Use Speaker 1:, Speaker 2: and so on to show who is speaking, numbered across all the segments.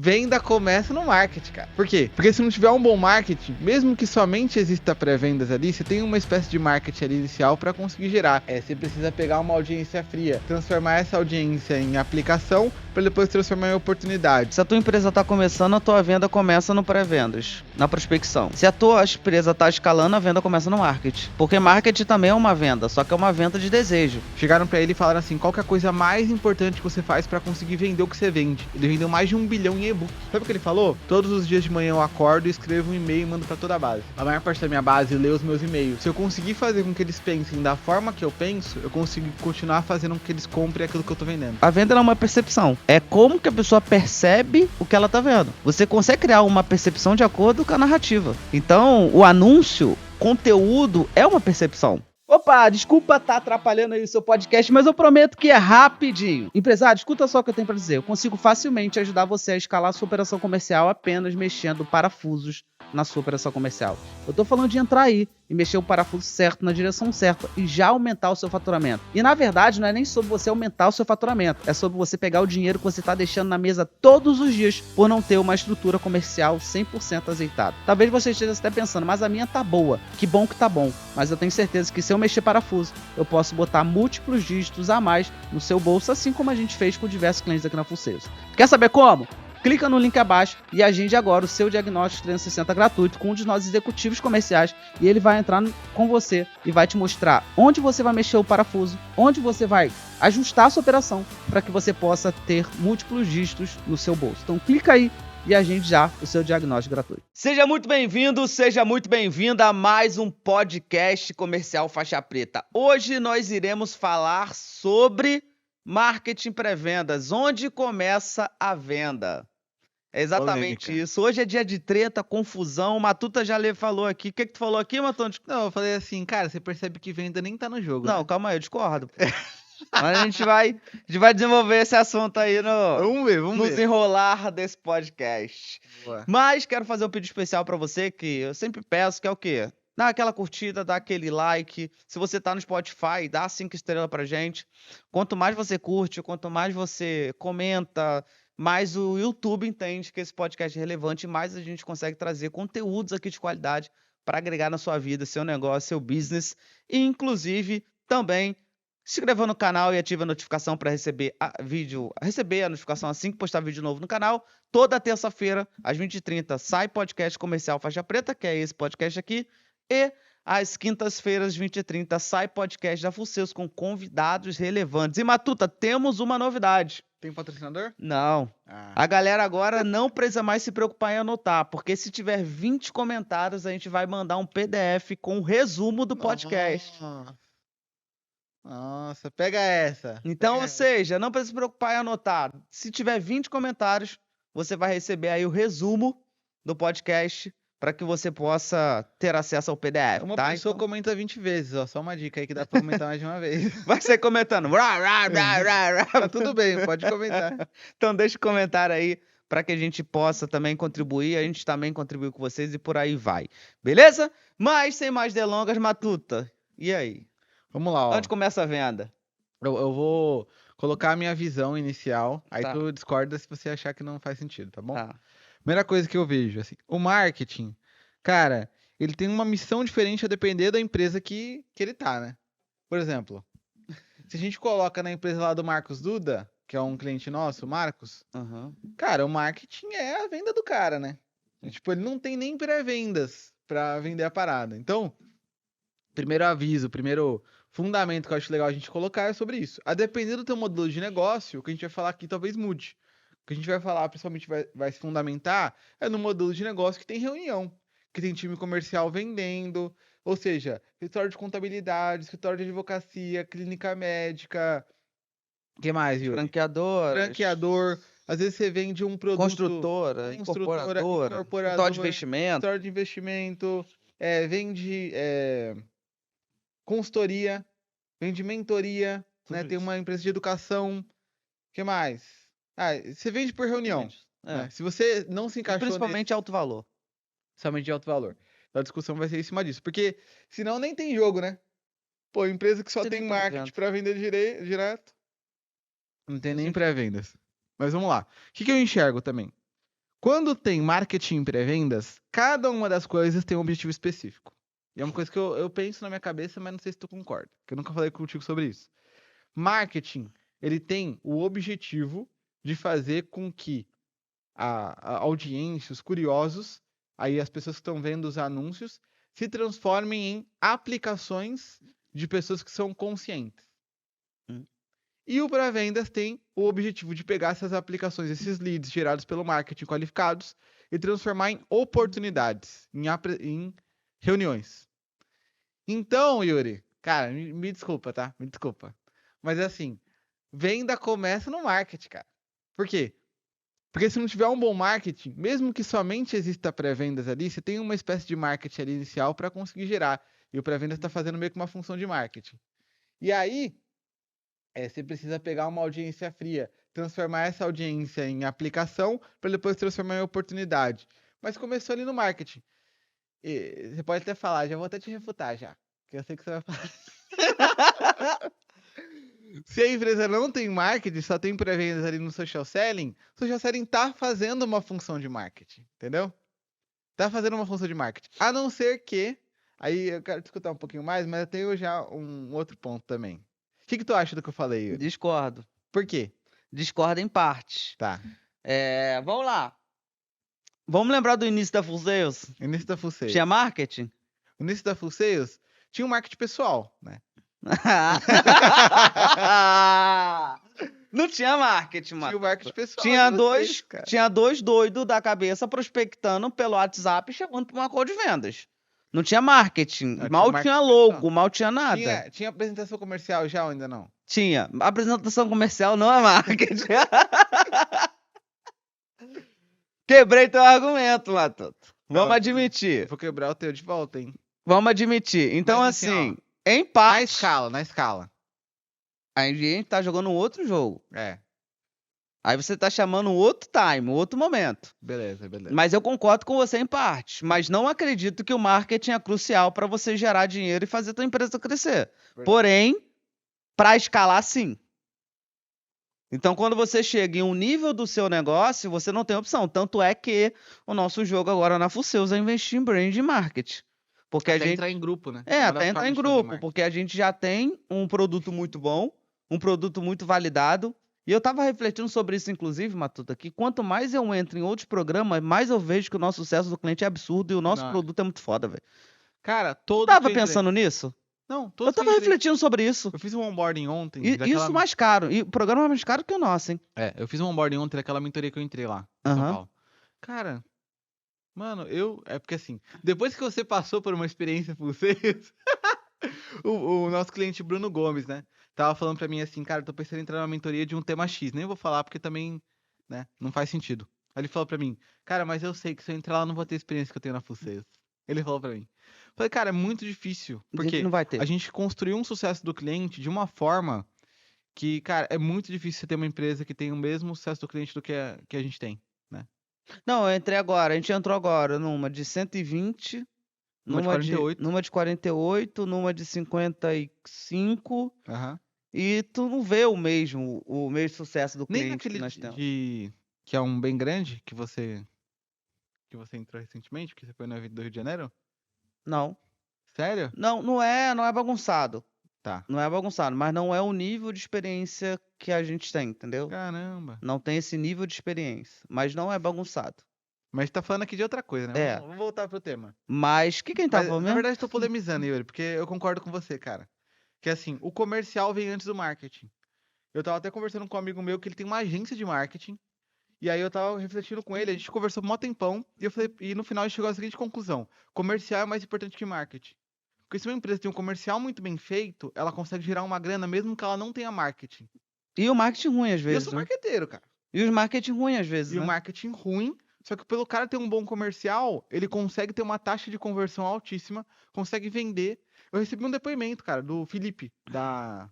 Speaker 1: Venda começa no marketing, cara. Por quê? Porque se não tiver um bom marketing, mesmo que somente exista pré-vendas ali, você tem uma espécie de marketing ali inicial para conseguir gerar. Você precisa pegar uma audiência fria, transformar essa audiência em aplicação, para depois transformar em oportunidade.
Speaker 2: Se a tua empresa tá começando, a tua venda começa no pré-vendas, na prospecção. Se a tua empresa tá escalando, a venda começa no marketing. Porque marketing também é uma venda, só que é uma venda de desejo.
Speaker 1: Chegaram pra ele e falaram assim, qual que é a coisa mais importante que você faz pra conseguir vender o que você vende? Ele vendeu mais de 1 bilhão em e-book. Sabe o que ele falou? Todos os dias de manhã eu acordo, escrevo um e-mail e mando pra toda a base. A maior parte da minha base lê os meus e-mails. Se eu conseguir fazer com que eles pensem da forma que eu penso, eu consigo continuar fazendo com que eles comprem aquilo que eu tô vendendo.
Speaker 2: A venda não é uma percepção. É como que a pessoa percebe o que ela tá vendo. Você consegue criar uma percepção de acordo com a narrativa. Então, o anúncio, conteúdo, é uma percepção. Opa, desculpa estar atrapalhando aí o seu podcast, mas eu prometo que é rapidinho. Empresário, escuta só o que eu tenho para dizer. Eu consigo facilmente ajudar você a escalar a sua operação comercial apenas mexendo parafusos na sua operação comercial. Eu tô falando de entrar aí e mexer o parafuso certo na direção certa e já aumentar o seu faturamento. E na verdade não é nem sobre você aumentar o seu faturamento, é sobre você pegar o dinheiro que você está deixando na mesa todos os dias por não ter uma estrutura comercial 100% azeitada. Talvez você esteja até pensando, mas a minha tá boa, que bom que tá bom, mas eu tenho certeza que se eu mexer parafuso, eu posso botar múltiplos dígitos a mais no seu bolso, assim como a gente fez com diversos clientes aqui na Full Sales. Quer saber como? Clica no link abaixo e agende agora o seu diagnóstico 360 gratuito com um dos nossos executivos comerciais e ele vai entrar com você e vai te mostrar onde você vai mexer o parafuso, onde você vai ajustar a sua operação para que você possa ter múltiplos dígitos no seu bolso. Então clica aí e agende já o seu diagnóstico gratuito. Seja muito bem-vindo, seja muito bem-vinda a mais um podcast comercial faixa preta. Hoje nós iremos falar sobre marketing pré-vendas, onde começa a venda. É exatamente
Speaker 1: Polêmica.
Speaker 2: isso. Hoje é dia de treta, confusão. O Matuta já falou aqui. O que tu falou aqui, Matuta?
Speaker 1: Não, eu falei assim, cara, você percebe que venda nem tá no jogo,
Speaker 2: Não,
Speaker 1: né?
Speaker 2: calma aí, eu discordo. Mas a gente vai desenvolver esse assunto aí
Speaker 1: Vamos ver.
Speaker 2: no desenrolar desse podcast.
Speaker 1: Boa.
Speaker 2: Mas quero fazer um pedido especial pra você, que eu sempre peço, que é o quê? Dá aquela curtida, dá aquele like. Se você tá no Spotify, dá 5 estrelas pra gente. Quanto mais você curte, quanto mais você comenta, mais o YouTube entende que esse podcast é relevante e mais a gente consegue trazer conteúdos aqui de qualidade para agregar na sua vida, seu negócio, seu business. E, inclusive, também se inscreva no canal e ative a notificação para receber a notificação assim que postar vídeo novo no canal. Toda terça-feira, às 20h30, sai podcast comercial faixa preta, que é esse podcast aqui. E às quintas-feiras, 20h30, sai podcast da Full Sales com convidados relevantes. E, Matuta, temos uma novidade.
Speaker 1: Tem patrocinador?
Speaker 2: Não. A galera agora não precisa mais se preocupar em anotar, porque se tiver 20 comentários, a gente vai mandar um PDF com o resumo do podcast.
Speaker 1: Nossa, pega essa.
Speaker 2: Então, ou seja, não precisa se preocupar em anotar. Se tiver 20 comentários, você vai receber aí o resumo do podcast para que você possa ter acesso ao PDF,
Speaker 1: Uma
Speaker 2: tá?
Speaker 1: pessoa
Speaker 2: Então,
Speaker 1: comenta 20 vezes, ó. Só uma dica aí que dá pra comentar mais de uma vez.
Speaker 2: vai ser comentando.
Speaker 1: Tá tudo bem, pode comentar.
Speaker 2: Então deixa o comentário aí para que a gente possa também contribuir, a gente também contribui com vocês e por aí vai. Beleza? Mas sem mais delongas, Matuta, e aí?
Speaker 1: Vamos lá, ó.
Speaker 2: Onde começa a venda?
Speaker 1: Eu vou colocar a minha visão inicial, aí
Speaker 2: Tá.
Speaker 1: tu discorda se você achar que não faz sentido, tá bom?
Speaker 2: Tá.
Speaker 1: Primeira coisa que eu vejo, assim, o marketing, cara, ele tem uma missão diferente a depender da empresa que ele tá, né? Por exemplo, se a gente coloca na empresa lá do Marcos Duda, que é um cliente nosso, o Marcos,
Speaker 2: Uhum.
Speaker 1: cara, o marketing é a venda do cara, né? Tipo, ele não tem nem pré-vendas pra vender a parada. Então, primeiro aviso, primeiro fundamento que eu acho legal a gente colocar é sobre isso. A depender do teu modelo de negócio, o que a gente vai falar aqui talvez mude. O que a gente vai falar, principalmente vai se fundamentar, é no modelo de negócio que tem reunião, que tem time comercial vendendo, ou seja, escritório de contabilidade, escritório de advocacia, clínica médica, o que mais, Yuri? Franqueador. Às vezes você vende um produto...
Speaker 2: Construtora, incorporadora, escritório de investimento.
Speaker 1: Escritório de investimento, vende consultoria, vende mentoria, né? Tem uma empresa de educação. O que mais? Você vende por reunião. Né? Se você não se encaixou
Speaker 2: Principalmente alto valor.
Speaker 1: Principalmente de alto valor. Então a discussão vai ser em cima disso. Porque senão nem tem jogo, né? Pô, empresa que só
Speaker 2: Você
Speaker 1: tem
Speaker 2: nem tá
Speaker 1: marketing
Speaker 2: vendo.
Speaker 1: para vender direto. Não tem nem pré-vendas. Mas vamos lá. O que eu enxergo também? Quando tem marketing e pré-vendas, cada uma das coisas tem um objetivo específico. E é uma coisa que eu penso na minha cabeça, mas não sei se tu concorda, porque eu nunca falei contigo sobre isso. Marketing, ele tem o objetivo de fazer com que a audiência, os curiosos, aí as pessoas que estão vendo os anúncios, se transformem em aplicações de pessoas que são conscientes. E o pré-vendas tem o objetivo de pegar essas aplicações, esses leads gerados pelo marketing qualificados e transformar em oportunidades, em reuniões. Então, Yuri, cara, me desculpa, tá? Me desculpa. Mas assim, venda começa no marketing, cara. Por quê? Porque se não tiver um bom marketing, mesmo que somente exista pré-vendas ali, você tem uma espécie de marketing ali inicial para conseguir gerar. E o pré-vendas está fazendo meio que uma função de marketing. E aí, você precisa pegar uma audiência fria, transformar essa audiência em aplicação, para depois transformar em oportunidade. Mas começou ali no marketing. E você pode até falar, já vou até te refutar já, que eu sei que você vai falar. Se a empresa não tem marketing, só tem pré-vendas ali no social selling tá fazendo uma função de marketing, entendeu? Tá fazendo uma função de marketing. A não ser que, aí eu quero discutir um pouquinho mais, mas eu tenho já um outro ponto também. O que tu acha do que eu falei, Yuri?
Speaker 2: Discordo.
Speaker 1: Por quê?
Speaker 2: Discordo em partes.
Speaker 1: Tá.
Speaker 2: Vamos lá. Vamos lembrar do início da Full Sales?
Speaker 1: Início da Full Sales.
Speaker 2: Tinha marketing?
Speaker 1: O início da Full Sales tinha um marketing pessoal, né?
Speaker 2: Não tinha marketing, mano.
Speaker 1: Tinha o marketing pessoal.
Speaker 2: Tinha dois doidos da cabeça prospectando pelo WhatsApp e chegando para uma call de vendas. Não tinha marketing. Mal tinha logo, mal tinha nada.
Speaker 1: Tinha apresentação comercial já ou ainda não?
Speaker 2: Tinha. Apresentação comercial não é marketing. Quebrei teu argumento, Matuto. Vamos admitir.
Speaker 1: Vou quebrar o teu de volta, hein?
Speaker 2: Vamos admitir. Então,
Speaker 1: Mas,
Speaker 2: assim, em parte...
Speaker 1: Na escala.
Speaker 2: A gente tá jogando outro jogo.
Speaker 1: É.
Speaker 2: Aí você tá chamando outro time, outro momento.
Speaker 1: Beleza.
Speaker 2: Mas eu concordo com você em parte. Mas não acredito que o marketing é crucial para você gerar dinheiro e fazer a tua empresa crescer. Verdade. Porém, para escalar, sim. Então, quando você chega em um nível do seu negócio, você não tem opção. Tanto é que o nosso jogo agora na Full Sales é investir em brand e marketing. Porque
Speaker 1: até entrar em grupo, né?
Speaker 2: Até entrar em grupo. Porque a gente já tem um produto muito bom, um produto muito validado. E eu tava refletindo sobre isso, inclusive, Matuta, que quanto mais eu entro em outros programas, mais eu vejo que o nosso sucesso do cliente é absurdo e o nosso produto é muito foda, velho.
Speaker 1: Cara, todo.
Speaker 2: Tava pensando nisso?
Speaker 1: Não,
Speaker 2: eu tava refletindo sobre isso.
Speaker 1: Eu fiz um onboarding ontem.
Speaker 2: Isso mais caro. E o programa é mais caro que o nosso, hein?
Speaker 1: Eu fiz um onboarding ontem daquela mentoria que eu entrei lá, em São Paulo. Cara, mano, é porque assim, depois que você passou por uma experiência Full Sales, o nosso cliente Bruno Gomes, né? Tava falando pra mim assim, cara, tô pensando em entrar numa mentoria de um tema X. Nem vou falar porque também, né, não faz sentido. Aí ele falou pra mim, cara, mas eu sei que se eu entrar lá eu não vou ter a experiência que eu tenho na Full Sales. Ele falou pra mim. Falei, cara, é muito difícil. Porque
Speaker 2: não vai ter.
Speaker 1: A gente construiu um sucesso do cliente de uma forma que, cara, é muito difícil você ter uma empresa que tem o mesmo sucesso do cliente do que a gente tem, né?
Speaker 2: Não, eu entrei agora. A gente entrou agora numa de 120... Numa de 48, numa de 55. E tu não vê o mesmo sucesso do cliente.
Speaker 1: Nem naquele
Speaker 2: que nós temos.
Speaker 1: Que é um bem grande que você entrou recentemente, que você foi no evento do Rio de Janeiro?
Speaker 2: Não.
Speaker 1: Sério?
Speaker 2: Não é bagunçado.
Speaker 1: Tá.
Speaker 2: Não é bagunçado, mas não é o nível de experiência que a gente tem, entendeu?
Speaker 1: Caramba.
Speaker 2: Não tem esse nível de experiência, mas não é bagunçado.
Speaker 1: Mas tá falando aqui de outra coisa, né? Vamos voltar pro tema.
Speaker 2: Mas quem tá falando mesmo?
Speaker 1: Na verdade, tô polemizando, Yuri, porque eu concordo com você, cara. Que assim, o comercial vem antes do marketing. Eu tava até conversando com um amigo meu que ele tem uma agência de marketing. E aí eu tava refletindo com ele, a gente conversou por um tempão, e no final a gente chegou à seguinte conclusão. Comercial é mais importante que marketing. Porque se uma empresa tem um comercial muito bem feito, ela consegue gerar uma grana mesmo que ela não tenha marketing.
Speaker 2: E o marketing ruim, às vezes.
Speaker 1: Eu sou marqueteiro, cara.
Speaker 2: E os marketing ruim, às vezes,
Speaker 1: E o marketing ruim... Só que pelo cara ter um bom comercial, ele consegue ter uma taxa de conversão altíssima, consegue vender. Eu recebi um depoimento, cara, do Felipe, da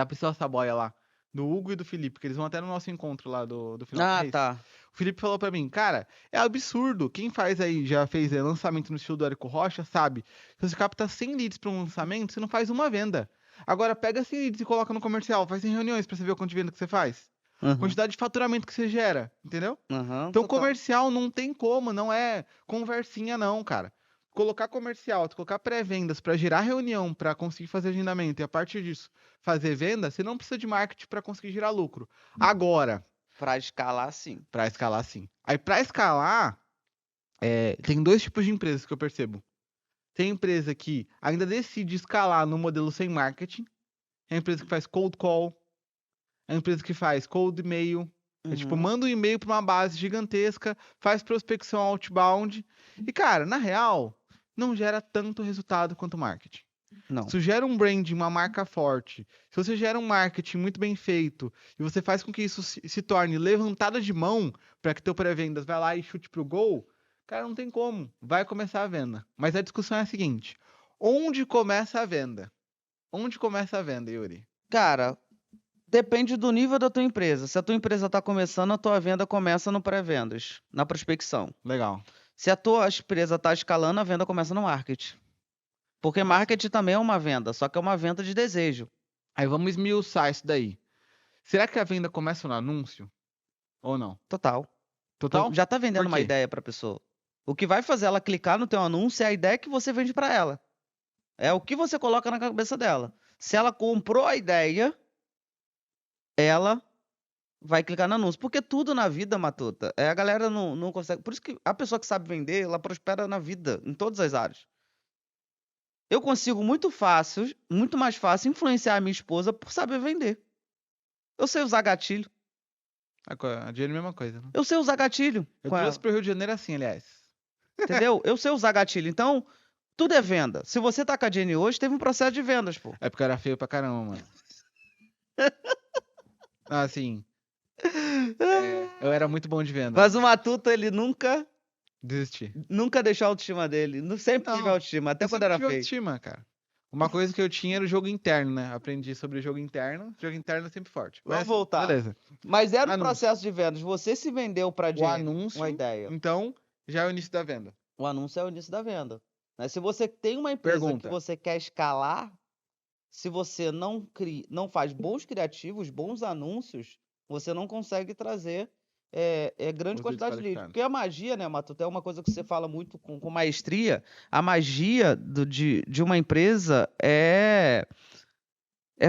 Speaker 1: Priscila Saboia lá, do Hugo e do Felipe, que eles vão até no nosso encontro lá do final do mês.
Speaker 2: Tá.
Speaker 1: O Felipe falou pra mim, cara, é absurdo, quem faz aí, já fez lançamento no estilo do Érico Rocha, sabe, se você capta 100 leads pra um lançamento, você não faz uma venda. Agora pega 100 leads e coloca no comercial, faz 100 reuniões pra você ver o quanto de venda que você faz.
Speaker 2: Uhum.
Speaker 1: quantidade de faturamento que você gera, entendeu?
Speaker 2: Uhum,
Speaker 1: Então,
Speaker 2: total.
Speaker 1: comercial não tem como, não é conversinha não, cara. Colocar comercial, colocar pré-vendas para gerar reunião, para conseguir fazer agendamento e a partir disso fazer venda, você não precisa de marketing para conseguir gerar lucro. Agora,
Speaker 2: Pra escalar, sim.
Speaker 1: para escalar sim. Aí para escalar, tem dois tipos de empresas que eu percebo. Tem empresa que ainda decide escalar no modelo sem marketing, é a empresa que faz cold call, é a empresa que faz cold e-mail. É tipo,
Speaker 2: Uhum.
Speaker 1: manda um e-mail para uma base gigantesca, faz prospecção outbound. E, cara, na real, não gera tanto resultado quanto marketing.
Speaker 2: Não.
Speaker 1: Se gera um brand, uma marca forte, se você gera um marketing muito bem feito e você faz com que isso se torne levantada de mão para que teu pré-vendas vai lá e chute pro gol, cara, não tem como. Vai começar a venda. Mas a discussão é a seguinte: onde começa a venda? Onde começa a venda, Yuri?
Speaker 2: Cara, depende do nível da tua empresa. Se a tua empresa está começando, a tua venda começa no pré-vendas, na prospecção.
Speaker 1: Legal.
Speaker 2: Se a tua empresa está escalando, a venda começa no marketing. Porque marketing também é uma venda, só que é uma venda de desejo.
Speaker 1: Aí vamos esmiuçar isso daí. Será que a venda começa no anúncio? Ou não?
Speaker 2: Total.
Speaker 1: Total?
Speaker 2: Já tá vendendo
Speaker 1: Por
Speaker 2: uma
Speaker 1: quê?
Speaker 2: ideia para a pessoa. O que vai fazer ela clicar no teu anúncio é a ideia que você vende para ela. É o que você coloca na cabeça dela. Se ela comprou a ideia, ela vai clicar no anúncio. Porque tudo na vida, Matuta, a galera não consegue. Por isso que a pessoa que sabe vender, ela prospera na vida, em todas as áreas. Eu consigo muito fácil, muito mais fácil, influenciar a minha esposa por saber vender. Eu sei usar gatilho.
Speaker 1: A dinheiro é a mesma coisa, né?
Speaker 2: Eu sei usar gatilho.
Speaker 1: Eu
Speaker 2: com ela,
Speaker 1: trouxe pro Rio de Janeiro assim, aliás.
Speaker 2: entendeu? Eu sei usar gatilho. Então, tudo é venda. Se você tá com a Jenny hoje, teve um processo de vendas, pô.
Speaker 1: É porque eu era feio pra caramba, mano. Assim, eu era muito bom de venda.
Speaker 2: Mas o Matuta, ele nunca
Speaker 1: Desisti.
Speaker 2: deixou a autoestima dele. Sempre tive
Speaker 1: Não,
Speaker 2: autoestima, até
Speaker 1: eu
Speaker 2: quando
Speaker 1: sempre
Speaker 2: era
Speaker 1: tive
Speaker 2: feio.
Speaker 1: autoestima, cara. Uma coisa que eu tinha era o jogo interno, né? Aprendi sobre o jogo interno. O jogo interno é sempre forte.
Speaker 2: Vamos
Speaker 1: Mas,
Speaker 2: voltar.
Speaker 1: Beleza.
Speaker 2: Mas era o
Speaker 1: Anúncio.
Speaker 2: processo de vendas. Você se vendeu pra
Speaker 1: O
Speaker 2: Jenny
Speaker 1: anúncio,
Speaker 2: uma ideia.
Speaker 1: então, já é o início da venda.
Speaker 2: O anúncio é o início da venda. Né? Se você tem uma empresa
Speaker 1: Pergunta.
Speaker 2: que você quer escalar, se você não faz bons criativos, bons anúncios, você não consegue trazer grande
Speaker 1: Os leads
Speaker 2: quantidade de leads.
Speaker 1: qualificados.
Speaker 2: Porque a magia, né, Matuto, é uma coisa que você fala muito com maestria. A magia de uma empresa é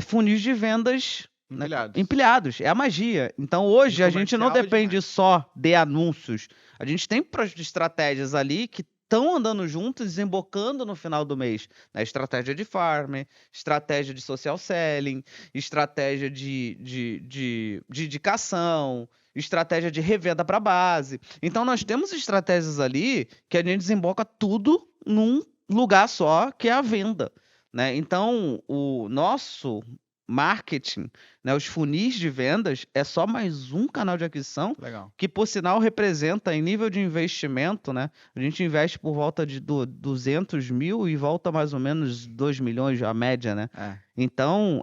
Speaker 2: funis de vendas, né,
Speaker 1: Empilhados.
Speaker 2: empilhados. É a magia. Então, hoje, a gente não
Speaker 1: comercial e de
Speaker 2: depende só de anúncios. A gente tem estratégias ali que estão andando juntos, desembocando no final do mês. Né? Estratégia de farm, estratégia de social selling, estratégia de indicação, estratégia de revenda para base. Então, nós temos estratégias ali que a gente desemboca tudo num lugar só, que é a venda. Né? Então, o nosso marketing, né, os funis de vendas, é só mais um canal de aquisição
Speaker 1: Legal.
Speaker 2: que, por sinal, representa em nível de investimento, né? A gente investe por volta de 200 mil e volta mais ou menos 2 milhões a média, né? Então,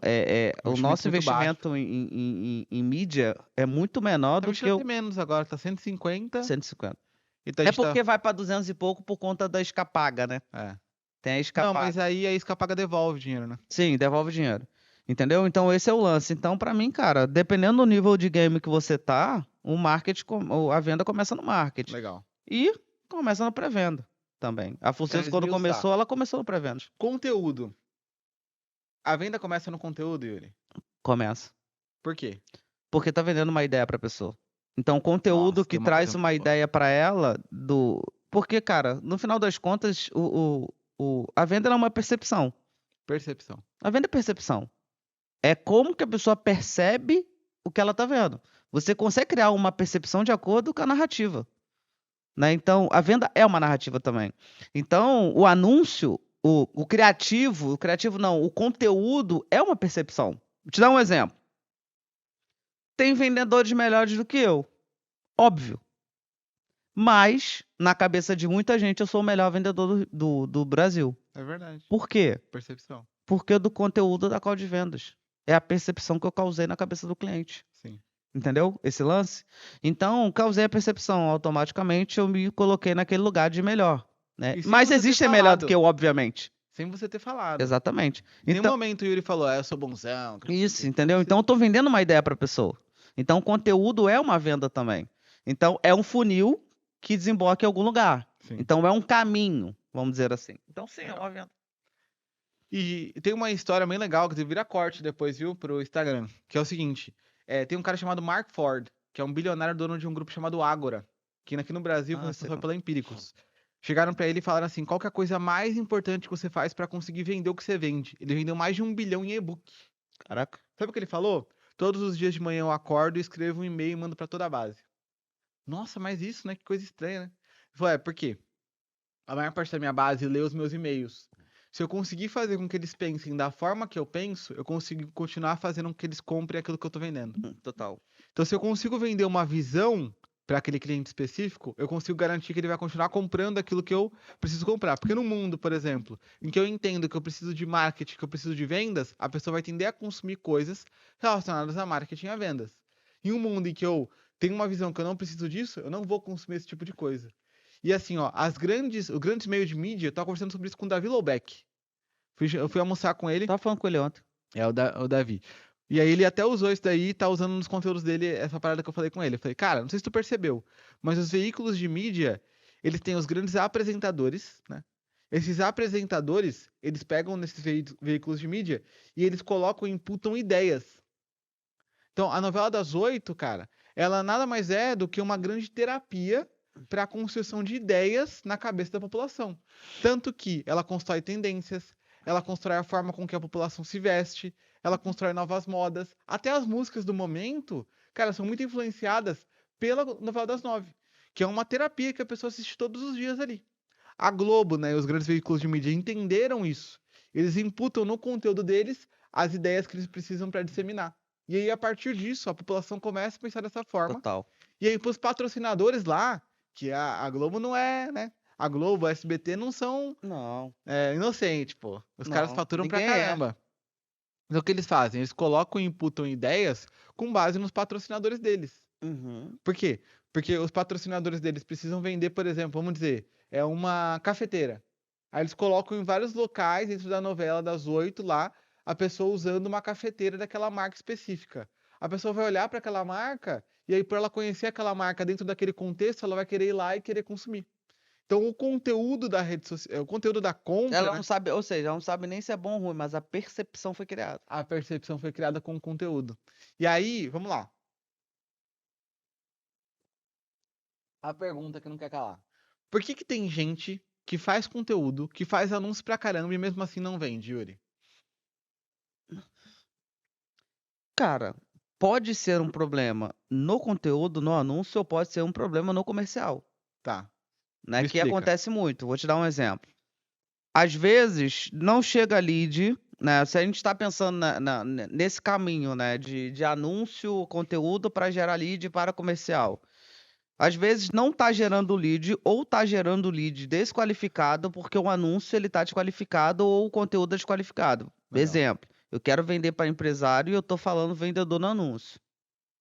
Speaker 2: o nosso investimento em mídia é muito menor do que
Speaker 1: até menos agora, tá 150.
Speaker 2: 150.
Speaker 1: Então,
Speaker 2: É porque vai para 200 e pouco por conta da escapaga, né? Tem a escapaga.
Speaker 1: Não, mas aí a escapaga devolve dinheiro, né?
Speaker 2: Sim, devolve dinheiro. Entendeu? Então esse é o lance. Então, pra mim, cara, dependendo do nível de game que você tá, o marketing, a venda começa no marketing.
Speaker 1: Legal.
Speaker 2: E começa na pré-venda também. A Funcês, quando começou, ela começou no pré-venda.
Speaker 1: Conteúdo. A venda começa no conteúdo, Yuri?
Speaker 2: Começa.
Speaker 1: Por quê?
Speaker 2: Porque tá vendendo uma ideia pra pessoa. Então, conteúdo que traz uma ideia pra ela Porque, cara, no final das contas, a venda é uma percepção.
Speaker 1: Percepção.
Speaker 2: A venda é percepção. É como que a pessoa percebe o que ela tá vendo. Você consegue criar uma percepção de acordo com a narrativa. Né? Então, a venda é uma narrativa também. Então, o anúncio, o criativo não, o conteúdo é uma percepção. Vou te dar um exemplo. Tem vendedores melhores do que eu. Óbvio. Mas, na cabeça de muita gente, eu sou o melhor vendedor do Brasil.
Speaker 1: É verdade.
Speaker 2: Por quê?
Speaker 1: Percepção.
Speaker 2: Porque do conteúdo da call de vendas. É a percepção que eu causei na cabeça do cliente.
Speaker 1: Sim.
Speaker 2: Entendeu? Esse lance? Então, causei a percepção. Automaticamente, eu me coloquei naquele lugar de melhor. Né? Mas existe melhor do que eu, obviamente.
Speaker 1: Sem você ter falado.
Speaker 2: Exatamente.
Speaker 1: Em nenhum momento o Yuri falou, eu sou bonzão.
Speaker 2: Isso, entendeu? Então, eu tô vendendo uma ideia pra pessoa. Então, conteúdo é uma venda também. Então, é um funil que desemboca em algum lugar.
Speaker 1: Sim.
Speaker 2: Então, é um caminho, vamos dizer assim. Então, sim, é uma venda.
Speaker 1: E tem uma história bem legal que vira corte depois, viu, pro Instagram, que é o seguinte, tem um cara chamado Mark Ford, que é um bilionário dono de um grupo chamado Agora, que aqui no Brasil começou
Speaker 2: sei
Speaker 1: pela Empíricos. Chegaram pra ele e falaram assim, qual que é a coisa mais importante que você faz pra conseguir vender o que você vende? Ele vendeu mais de 1 bilhão em e-book.
Speaker 2: Caraca.
Speaker 1: Sabe o que ele falou? Todos os dias de manhã eu acordo, escrevo um e-mail e mando pra toda a base. Nossa, mas isso, né? Que coisa estranha, né? Ele falou, por quê? A maior parte da minha base lê os meus e-mails. Se eu conseguir fazer com que eles pensem da forma que eu penso, eu consigo continuar fazendo com que eles comprem aquilo que eu tô vendendo.
Speaker 2: Total.
Speaker 1: Então, se eu consigo vender uma visão para aquele cliente específico, eu consigo garantir que ele vai continuar comprando aquilo que eu preciso comprar. Porque no mundo, por exemplo, em que eu entendo que eu preciso de marketing, que eu preciso de vendas, a pessoa vai tender a consumir coisas relacionadas a marketing e a vendas. Em um mundo em que eu tenho uma visão que eu não preciso disso, eu não vou consumir esse tipo de coisa. E assim, ó, os grandes meios de mídia, eu tava conversando sobre isso com o Davi Lobeck. Eu fui almoçar com ele.
Speaker 2: Tava falando com ele ontem.
Speaker 1: O Davi. E aí ele até usou isso daí, tá usando nos conteúdos dele essa parada que eu falei com ele. Eu falei, cara, não sei se tu percebeu, mas os veículos de mídia, eles têm os grandes apresentadores, né? Esses apresentadores, eles pegam nesses veículos de mídia e eles colocam e imputam ideias. Então, a novela das 8, cara, ela nada mais é do que uma grande terapia para a construção de ideias na cabeça da população. Tanto que ela constrói tendências, ela constrói a forma com que a população se veste, ela constrói novas modas. Até as músicas do momento, cara, são muito influenciadas pela novela das 9, que é uma terapia que a pessoa assiste todos os dias ali. A Globo, né, e os grandes veículos de mídia entenderam isso. Eles imputam no conteúdo deles as ideias que eles precisam para disseminar. E aí, a partir disso, a população começa a pensar dessa forma.
Speaker 2: Total.
Speaker 1: E aí, para os patrocinadores lá, que a Globo não é, né? A Globo, a SBT não são inocentes, pô. Os caras faturam pra caramba. Então, o que eles fazem? Eles colocam e imputam ideias com base nos patrocinadores deles. Por quê? Porque os patrocinadores deles precisam vender, por exemplo, vamos dizer, é uma cafeteira. Aí eles colocam em vários locais, dentro da novela das 8 lá, a pessoa usando uma cafeteira daquela marca específica. A pessoa vai olhar para aquela marca e aí, por ela conhecer aquela marca dentro daquele contexto, ela vai querer ir lá e querer consumir. Então, o conteúdo da rede social, o conteúdo da compra...
Speaker 2: Ela não sabe, ou seja, ela não sabe nem se é bom ou ruim, mas a percepção foi criada.
Speaker 1: A percepção foi criada com o conteúdo. E aí, vamos lá. A pergunta que não quer calar. Por que tem gente que faz conteúdo, que faz anúncio pra caramba e mesmo assim não vende, Yuri?
Speaker 2: Cara, pode ser um problema no conteúdo, no anúncio, ou pode ser um problema no comercial.
Speaker 1: Tá.
Speaker 2: Né? Que acontece muito. Vou te dar um exemplo. Às vezes, não chega lead, né? Se a gente está pensando nesse caminho, né? De anúncio, conteúdo para gerar lead para comercial. Às vezes não está gerando lead ou está gerando lead desqualificado porque o anúncio ele está desqualificado ou o conteúdo é desqualificado. Legal. Exemplo, eu quero vender para empresário e eu estou falando vendedor no anúncio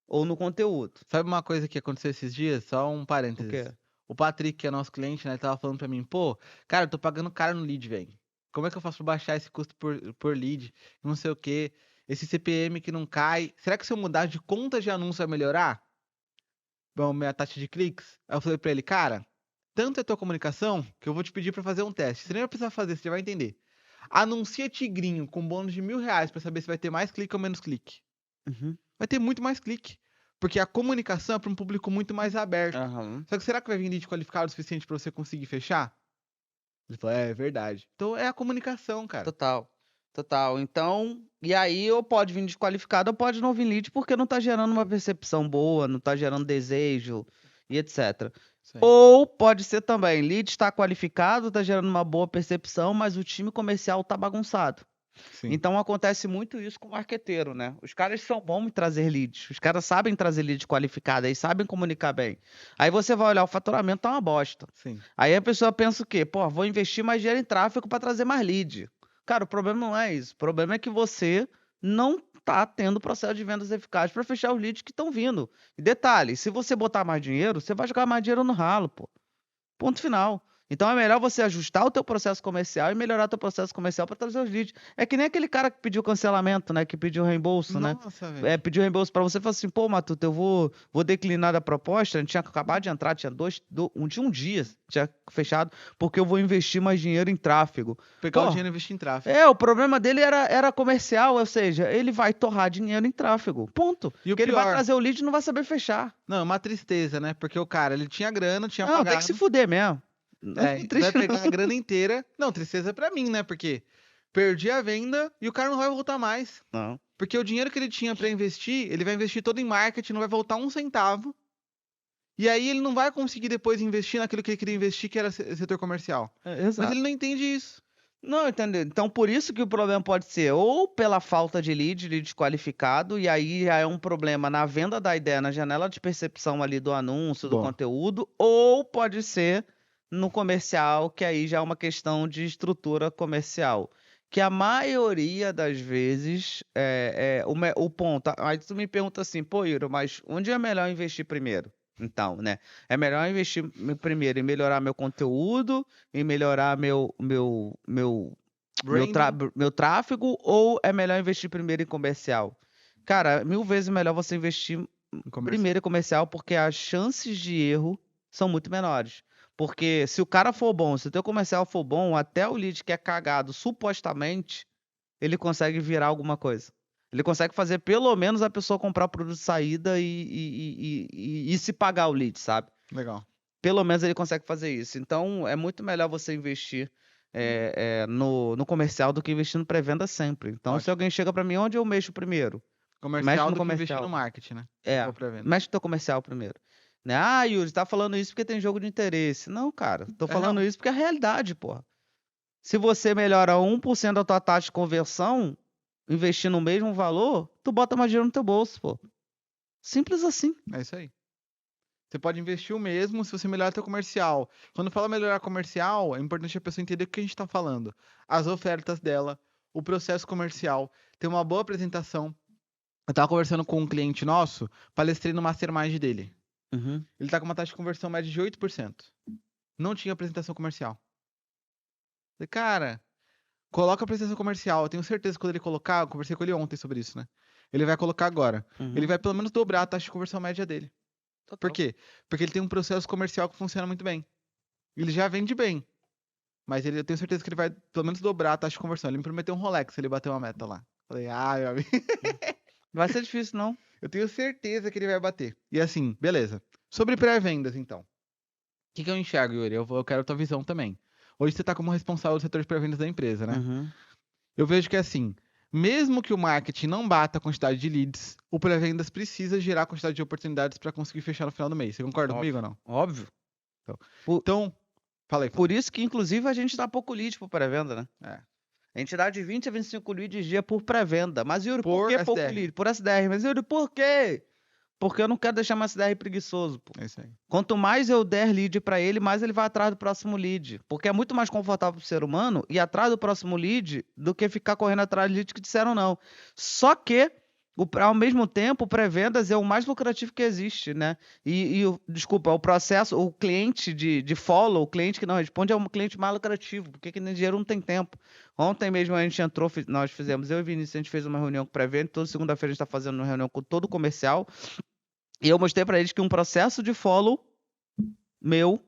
Speaker 2: ou no conteúdo.
Speaker 1: Sabe uma coisa que aconteceu esses dias? Só um parênteses.
Speaker 2: O quê?
Speaker 1: O Patrick, que é nosso cliente, né, ele tava falando pra mim, pô, cara, eu tô pagando caro no lead, velho. Como é que eu faço pra baixar esse custo por lead? Não sei o quê. Esse CPM que não cai. Será que se eu mudar de conta de anúncio vai melhorar? Bom, minha taxa de cliques? Aí eu falei pra ele, cara, tanto é tua comunicação que eu vou te pedir pra fazer um teste. Você nem vai precisar fazer, você já vai entender. Anuncia tigrinho com bônus de R$1.000 pra saber se vai ter mais clique ou menos clique. Vai ter muito mais clique. Porque a comunicação é para um público muito mais aberto. Só que será que vai vir lead qualificado o suficiente para você conseguir fechar? Ele falou, é verdade. Então é a comunicação, cara.
Speaker 2: Total. Então, e aí ou pode vir desqualificado ou pode não vir lead porque não tá gerando uma percepção boa, não tá gerando desejo e etc. Ou pode ser também, lead está qualificado, tá gerando uma boa percepção, mas o time comercial tá bagunçado. Sim. Então acontece muito isso com o marqueteiro, né? Os caras são bons em trazer leads, os caras sabem trazer lead qualificado, aí sabem comunicar bem. Aí você vai olhar o faturamento, tá uma bosta.
Speaker 1: Sim.
Speaker 2: Aí a pessoa pensa o quê? Pô, vou investir mais dinheiro em tráfego para trazer mais lead. Cara, o problema não é isso. O problema é que você não tá tendo processo de vendas eficaz para fechar os leads que estão vindo. E detalhe, se você botar mais dinheiro, você vai jogar mais dinheiro no ralo, pô. Ponto final. Então é melhor você ajustar o teu processo comercial e melhorar o teu processo comercial para trazer os leads. É que nem aquele cara que pediu cancelamento, né? Que pediu reembolso, né?
Speaker 1: Nossa, velho.
Speaker 2: Pediu reembolso para você e falou assim, pô, Matuto, eu vou declinar da proposta. A gente tinha acabado de entrar, tinha um dia, tinha fechado, porque eu vou investir mais dinheiro em tráfego.
Speaker 1: Pegar o
Speaker 2: Pô,
Speaker 1: dinheiro e investir em tráfego.
Speaker 2: o problema dele era comercial, ou seja, ele vai torrar dinheiro em tráfego. Ponto.
Speaker 1: E o
Speaker 2: Porque ele vai
Speaker 1: pior,
Speaker 2: trazer o lead e não vai saber fechar.
Speaker 1: não, é uma tristeza, né? Porque o cara, ele tinha grana, tinha
Speaker 2: Não, tem que se
Speaker 1: pagado.
Speaker 2: fuder mesmo. Não
Speaker 1: É,
Speaker 2: fico
Speaker 1: vai
Speaker 2: triste,
Speaker 1: pegar
Speaker 2: não.
Speaker 1: a grana inteira. Não, tristeza pra mim, né? Porque perdi a venda e o cara não vai voltar mais.
Speaker 2: Não.
Speaker 1: Porque o dinheiro que ele tinha pra investir, ele vai investir todo em marketing, não vai voltar um centavo. E aí ele não vai conseguir depois investir naquilo que ele queria investir, que era setor comercial. Mas
Speaker 2: Exato.
Speaker 1: ele não entende isso.
Speaker 2: Não, entendeu? Então, por isso que o problema pode ser ou pela falta de lead qualificado, e aí já é um problema na venda da ideia, na janela de percepção ali do anúncio, do
Speaker 1: Boa.
Speaker 2: conteúdo, ou pode ser no comercial, que aí já é uma questão de estrutura comercial. Que a maioria das vezes o ponto. Aí tu me pergunta assim, pô, Iro, mas onde é melhor investir primeiro? Então, né? É melhor investir primeiro em melhorar meu conteúdo, em melhorar
Speaker 1: Branding,
Speaker 2: meu tráfego, ou é melhor investir primeiro em comercial? Cara, 1000 vezes melhor você investir
Speaker 1: comercial.
Speaker 2: primeiro em comercial, porque as chances de erro são muito menores. Porque se o cara for bom, se o teu comercial for bom, até o lead que é cagado, supostamente, ele consegue virar alguma coisa. Ele consegue fazer pelo menos a pessoa comprar o produto de saída e se pagar o lead, sabe?
Speaker 1: Legal.
Speaker 2: Pelo menos ele consegue fazer isso. Então, é muito melhor você investir no comercial do que investir no pré-venda sempre. Então, se
Speaker 1: Ótimo.
Speaker 2: alguém chega pra mim, onde eu mexo primeiro? Mexe
Speaker 1: Comercial
Speaker 2: no
Speaker 1: do que investir
Speaker 2: comercial.
Speaker 1: no marketing, né?
Speaker 2: É,
Speaker 1: Ou pré-venda.
Speaker 2: mexe no teu comercial primeiro. Né? Ah, Yuri, tá falando isso porque tem jogo de interesse. Não, cara, tô
Speaker 1: É
Speaker 2: falando
Speaker 1: real.
Speaker 2: isso porque é a realidade, porra. Se você melhora 1% da tua taxa de conversão, investindo o mesmo valor, tu bota mais dinheiro no teu bolso, pô. Simples assim.
Speaker 1: É isso aí. Você pode investir o mesmo se você melhorar seu comercial. Quando fala melhorar comercial, é importante a pessoa entender o que a gente está falando. As ofertas dela, o processo comercial, ter uma boa apresentação. Eu estava conversando com um cliente nosso, palestrei no Mastermind dele.
Speaker 2: Uhum.
Speaker 1: Ele está com uma taxa de conversão média de 8%. Não tinha apresentação comercial. Falei, cara, coloca a apresentação comercial. Eu tenho certeza que quando ele colocar, eu conversei com ele ontem sobre isso, né? Ele vai colocar agora.
Speaker 2: Uhum.
Speaker 1: Ele vai pelo menos dobrar a taxa de conversão média dele.
Speaker 2: Total.
Speaker 1: Por quê? Porque ele tem um processo comercial que funciona muito bem. Ele já vende bem. Mas eu tenho certeza que ele vai pelo menos dobrar a taxa de conversão. Ele me prometeu um Rolex se ele bater uma meta lá. Falei, meu amigo.
Speaker 2: Não vai ser difícil, não.
Speaker 1: Eu tenho certeza que ele vai bater. E assim, beleza. Sobre pré-vendas, então. O que eu enxergo, Yuri? Eu quero a tua visão também. Hoje você tá como responsável do setor de pré-vendas da empresa, né?
Speaker 2: Uhum.
Speaker 1: Eu vejo que assim, mesmo que o marketing não bata a quantidade de leads, o pré-vendas precisa gerar a quantidade de oportunidades para conseguir fechar no final do mês. Você concorda comigo ou não?
Speaker 2: Óbvio.
Speaker 1: Então, falei.
Speaker 2: Por isso que, inclusive, a gente dá pouco lead por pré-venda, né?
Speaker 1: É.
Speaker 2: A gente dá de 20 a 25 leads dia por pré-venda. Mas, Yuri, por
Speaker 1: Por
Speaker 2: que pouco
Speaker 1: SDR.
Speaker 2: lead? Por SDR. Mas, Yuri, por quê? Porque eu não quero deixar meu SDR preguiçoso, pô.
Speaker 1: É isso aí.
Speaker 2: Quanto mais eu der lead pra ele, mais ele vai atrás do próximo lead. Porque é muito mais confortável pro ser humano ir atrás do próximo lead do que ficar correndo atrás de leads que disseram não. Só que, ao mesmo tempo, o pré-vendas é o mais lucrativo que existe, né? Desculpa, o processo, o cliente de follow, o cliente que não responde é um cliente mais lucrativo, porque que nem dinheiro não tem tempo. Ontem mesmo a gente entrou, nós fizemos, eu e Vinícius, a gente fez uma reunião com pré-venda, toda segunda-feira a gente tá fazendo uma reunião com todo o comercial, e eu mostrei para eles que um processo de follow meu,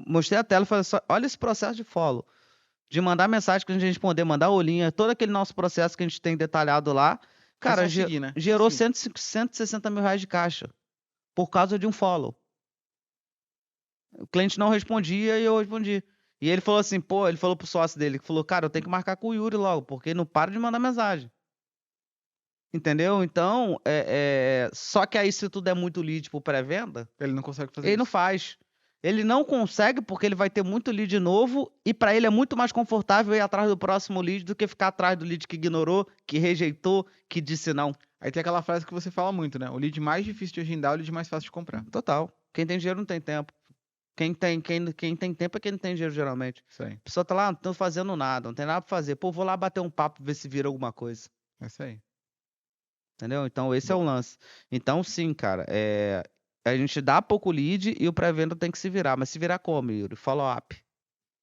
Speaker 2: mostrei a tela e falei só, olha esse processo de follow. De mandar mensagem que a gente responder, mandar olhinha, todo aquele nosso processo que a gente tem detalhado lá, cara,
Speaker 1: seguir, né?
Speaker 2: gerou
Speaker 1: Sim.
Speaker 2: 160 mil reais de caixa. Por causa de um follow. O cliente não respondia e eu respondi. E ele falou assim, pô, ele falou pro sócio dele, que falou, cara, eu tenho que marcar com o Yuri logo, porque ele não para de mandar mensagem. Entendeu? Então, só que aí se tu der muito lead pro pré-venda,
Speaker 1: Ele não consegue fazer
Speaker 2: ele
Speaker 1: isso.
Speaker 2: não faz. Ele não consegue porque ele vai ter muito lead novo e para ele é muito mais confortável ir atrás do próximo lead do que ficar atrás do lead que ignorou, que rejeitou, que disse não.
Speaker 1: Aí tem aquela frase que você fala muito, né? O lead mais difícil de agendar é o lead mais fácil de comprar.
Speaker 2: Total. Quem tem dinheiro não tem tempo. Quem tem tempo é quem não tem dinheiro, geralmente.
Speaker 1: Isso aí.
Speaker 2: A pessoa tá lá, não tô fazendo nada, não tem nada pra fazer. Pô, vou lá bater um papo, ver se vira alguma coisa.
Speaker 1: É isso aí.
Speaker 2: Entendeu? Então, esse é o lance. Então, sim, cara, A gente dá pouco lead e o pré-venda tem que se virar. Mas se virar como, Yuri? Follow-up.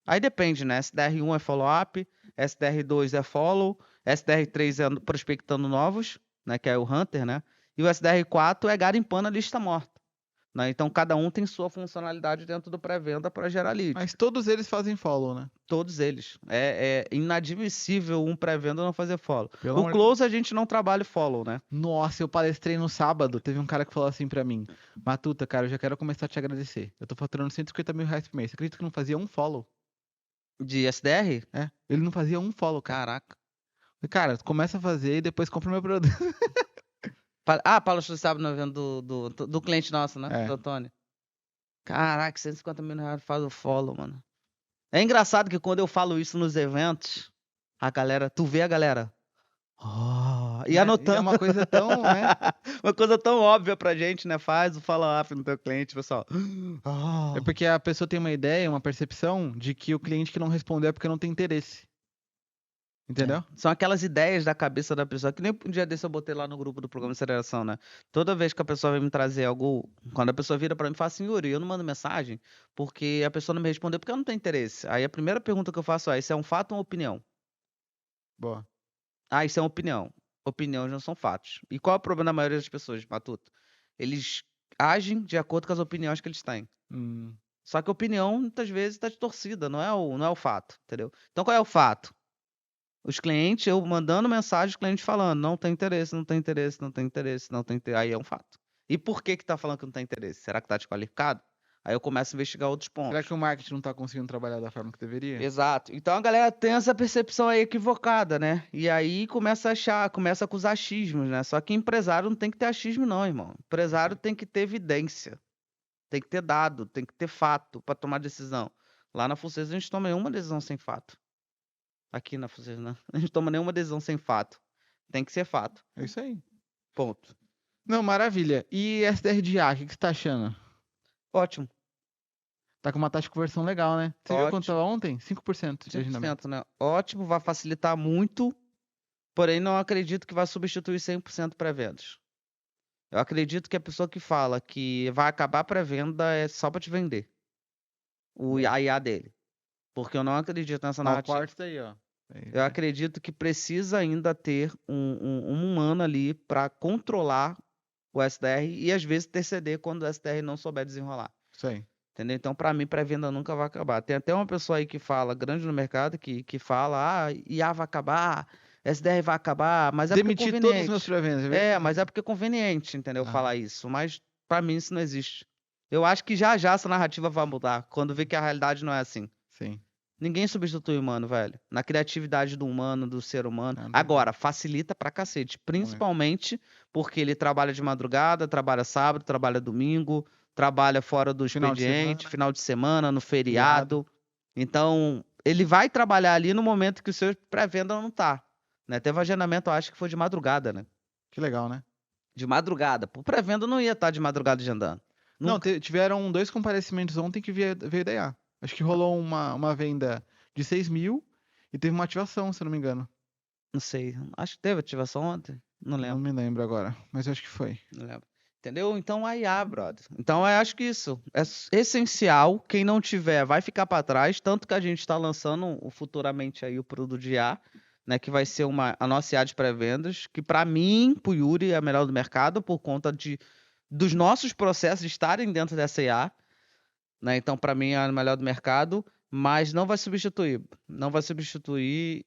Speaker 2: Aí depende, né? SDR1 é follow-up, SDR2 é follow, SDR3 é prospectando novos, né? Que é o Hunter, né? E o SDR4 é garimpando a lista morta. Né? Então, cada um tem sua funcionalidade dentro do pré-venda para gerar lead.
Speaker 1: Mas todos eles fazem follow, né?
Speaker 2: Todos eles. É inadmissível um pré-venda não fazer follow.
Speaker 1: Pelo
Speaker 2: O
Speaker 1: amor-
Speaker 2: close a gente não trabalha follow, né?
Speaker 1: Nossa, eu palestrei no sábado. Teve um cara que falou assim pra mim: Matuta, cara, eu já quero começar a te agradecer. Eu tô faturando 150 mil reais por mês. Você acredita que não fazia um follow?
Speaker 2: De SDR?
Speaker 1: É, ele não fazia um follow, cara.
Speaker 2: Caraca.
Speaker 1: Cara, começa a fazer e depois compra o meu produto.
Speaker 2: Paulo sábado no evento do cliente nosso, né?
Speaker 1: É.
Speaker 2: Do Antônio. Caraca, 150 mil reais faz o follow, mano. É engraçado que quando eu falo isso nos eventos, tu vê a galera. E
Speaker 1: É
Speaker 2: anotando.
Speaker 1: uma coisa tão, né?
Speaker 2: Uma coisa tão óbvia pra gente, né? Faz o follow-up no teu cliente, pessoal.
Speaker 1: É porque a pessoa tem uma ideia, uma percepção de que o cliente que não respondeu é porque não tem interesse. Entendeu?
Speaker 2: São aquelas ideias da cabeça da pessoa, que nem um dia desse eu botei lá no grupo do programa de aceleração, né? Toda vez que a pessoa vem me trazer algo, quando a pessoa vira pra mim e fala assim, Yuri, eu não mando mensagem porque a pessoa não me respondeu porque eu não tenho interesse. Aí a primeira pergunta que eu faço é, isso é um fato ou uma opinião?
Speaker 1: Boa.
Speaker 2: Isso é uma opinião. Opiniões não são fatos. E qual é o problema da maioria das pessoas, Matuto? Eles agem de acordo com as opiniões que eles têm. Só que a opinião, muitas vezes, está distorcida, não é o fato, entendeu? Então, qual é o fato? Os clientes, eu mandando mensagem, os clientes falando, não tem interesse, não tem interesse, não tem interesse, não tem interesse. Aí é um fato. E por que tá falando que não tem interesse? Será que tá desqualificado? Aí eu começo a investigar outros pontos.
Speaker 1: Será que o marketing não tá conseguindo trabalhar da forma que deveria?
Speaker 2: Exato. Então a galera tem essa percepção aí equivocada, né? E aí começa a achar, começa com os achismos, né? Só que empresário não tem que ter achismo, não, irmão. Empresário tem que ter evidência. Tem que ter dado, tem que ter fato para tomar decisão. Lá na Fucesa a gente toma nenhuma decisão sem fato. Aqui na Fucesa, né? A gente toma nenhuma decisão sem fato. Tem que ser fato.
Speaker 1: É isso aí.
Speaker 2: Ponto.
Speaker 1: Não, maravilha. E SDR de A, o que você tá achando?
Speaker 2: Ótimo.
Speaker 1: Tá com uma taxa de conversão legal, né? Você viu
Speaker 2: Ótimo.
Speaker 1: quanto tava ontem? 5% de agendamento.
Speaker 2: 100%, né? Ótimo, vai facilitar muito, porém não acredito que vai substituir 100% pré-vendas. Eu acredito que a pessoa que fala que vai acabar a pré-venda é só para te vender a IA dele. Porque eu não acredito nessa narrativa.
Speaker 1: Corta aí, ó.
Speaker 2: Eu acredito que precisa ainda ter um humano ali para controlar o SDR e às vezes interceder quando o SDR não souber desenrolar.
Speaker 1: Isso aí.
Speaker 2: Entendeu? Então, para mim, pré-venda nunca vai acabar. Tem até uma pessoa aí que fala, grande no mercado, que fala, IA vai acabar, SDR vai acabar, mas é
Speaker 1: Demitir
Speaker 2: porque é
Speaker 1: todos os
Speaker 2: conveniente.
Speaker 1: meus pré-vendas.
Speaker 2: Mas é porque é conveniente, entendeu? Falar isso. Mas para mim isso não existe. Eu acho que já essa narrativa vai mudar, quando vê que a realidade não é assim.
Speaker 1: Sim.
Speaker 2: Ninguém substitui o humano, velho. Na criatividade do humano, do ser humano.
Speaker 1: Não.
Speaker 2: Agora, facilita pra cacete. Principalmente porque ele trabalha de madrugada, trabalha sábado, trabalha domingo, trabalha fora do expediente, final de semana, no feriado. Então, ele vai trabalhar ali no momento que o seu pré-venda não tá. Né? Teve agendamento, eu acho que foi de madrugada, né?
Speaker 1: Que legal, né?
Speaker 2: De madrugada. O pré-venda não ia estar de madrugada agendando.
Speaker 1: Não, tiveram 2 comparecimentos ontem que veio da IA. Acho que rolou uma venda de 6 mil e teve uma ativação, se eu não me engano.
Speaker 2: Não sei. Acho que teve ativação ontem. Não lembro.
Speaker 1: Não me lembro agora, mas eu acho que foi.
Speaker 2: Não lembro. Entendeu? Então, a IA, brother. Então, eu acho que isso é essencial. Quem não tiver vai ficar para trás. Tanto que a gente está lançando futuramente aí o produto de IA, né, que vai ser a nossa IA de pré-vendas, que para mim, pro Yuri, é a melhor do mercado por conta dos nossos processos estarem dentro dessa IA. Né? Então, para mim, é a melhor do mercado, mas não vai substituir. Não vai substituir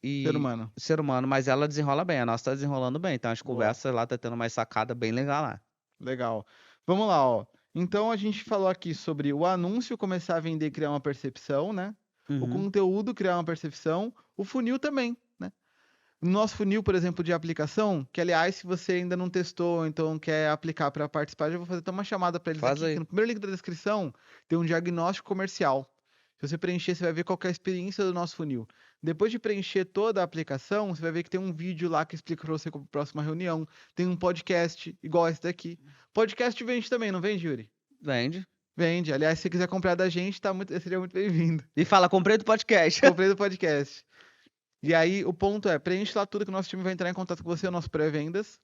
Speaker 2: ser humano, mas ela desenrola bem. A nossa está desenrolando bem. Então, as conversas lá tá tendo uma sacada bem legal lá.
Speaker 1: Legal. Vamos lá, ó. Então, a gente falou aqui sobre o anúncio começar a vender e criar uma percepção, né? O conteúdo criar uma percepção. O funil também, né? No nosso funil, por exemplo, de aplicação, que aliás, se você ainda não testou, então quer aplicar para participar, eu já vou fazer até uma chamada para eles aqui. Que no primeiro link da descrição tem um diagnóstico comercial. Se você preencher, você vai ver qual que é a experiência do nosso funil. Depois de preencher toda a aplicação, você vai ver que tem um vídeo lá que explica para você como próxima reunião. Tem um podcast igual esse daqui. Podcast vende também, não vende, Yuri?
Speaker 2: Vende.
Speaker 1: Vende. Aliás, se você quiser comprar da gente, seria muito bem-vindo.
Speaker 2: E fala, comprei do podcast.
Speaker 1: Comprei do podcast. E aí, o ponto é, preenche lá tudo que o nosso time vai entrar em contato com você, o nosso pré-vendas.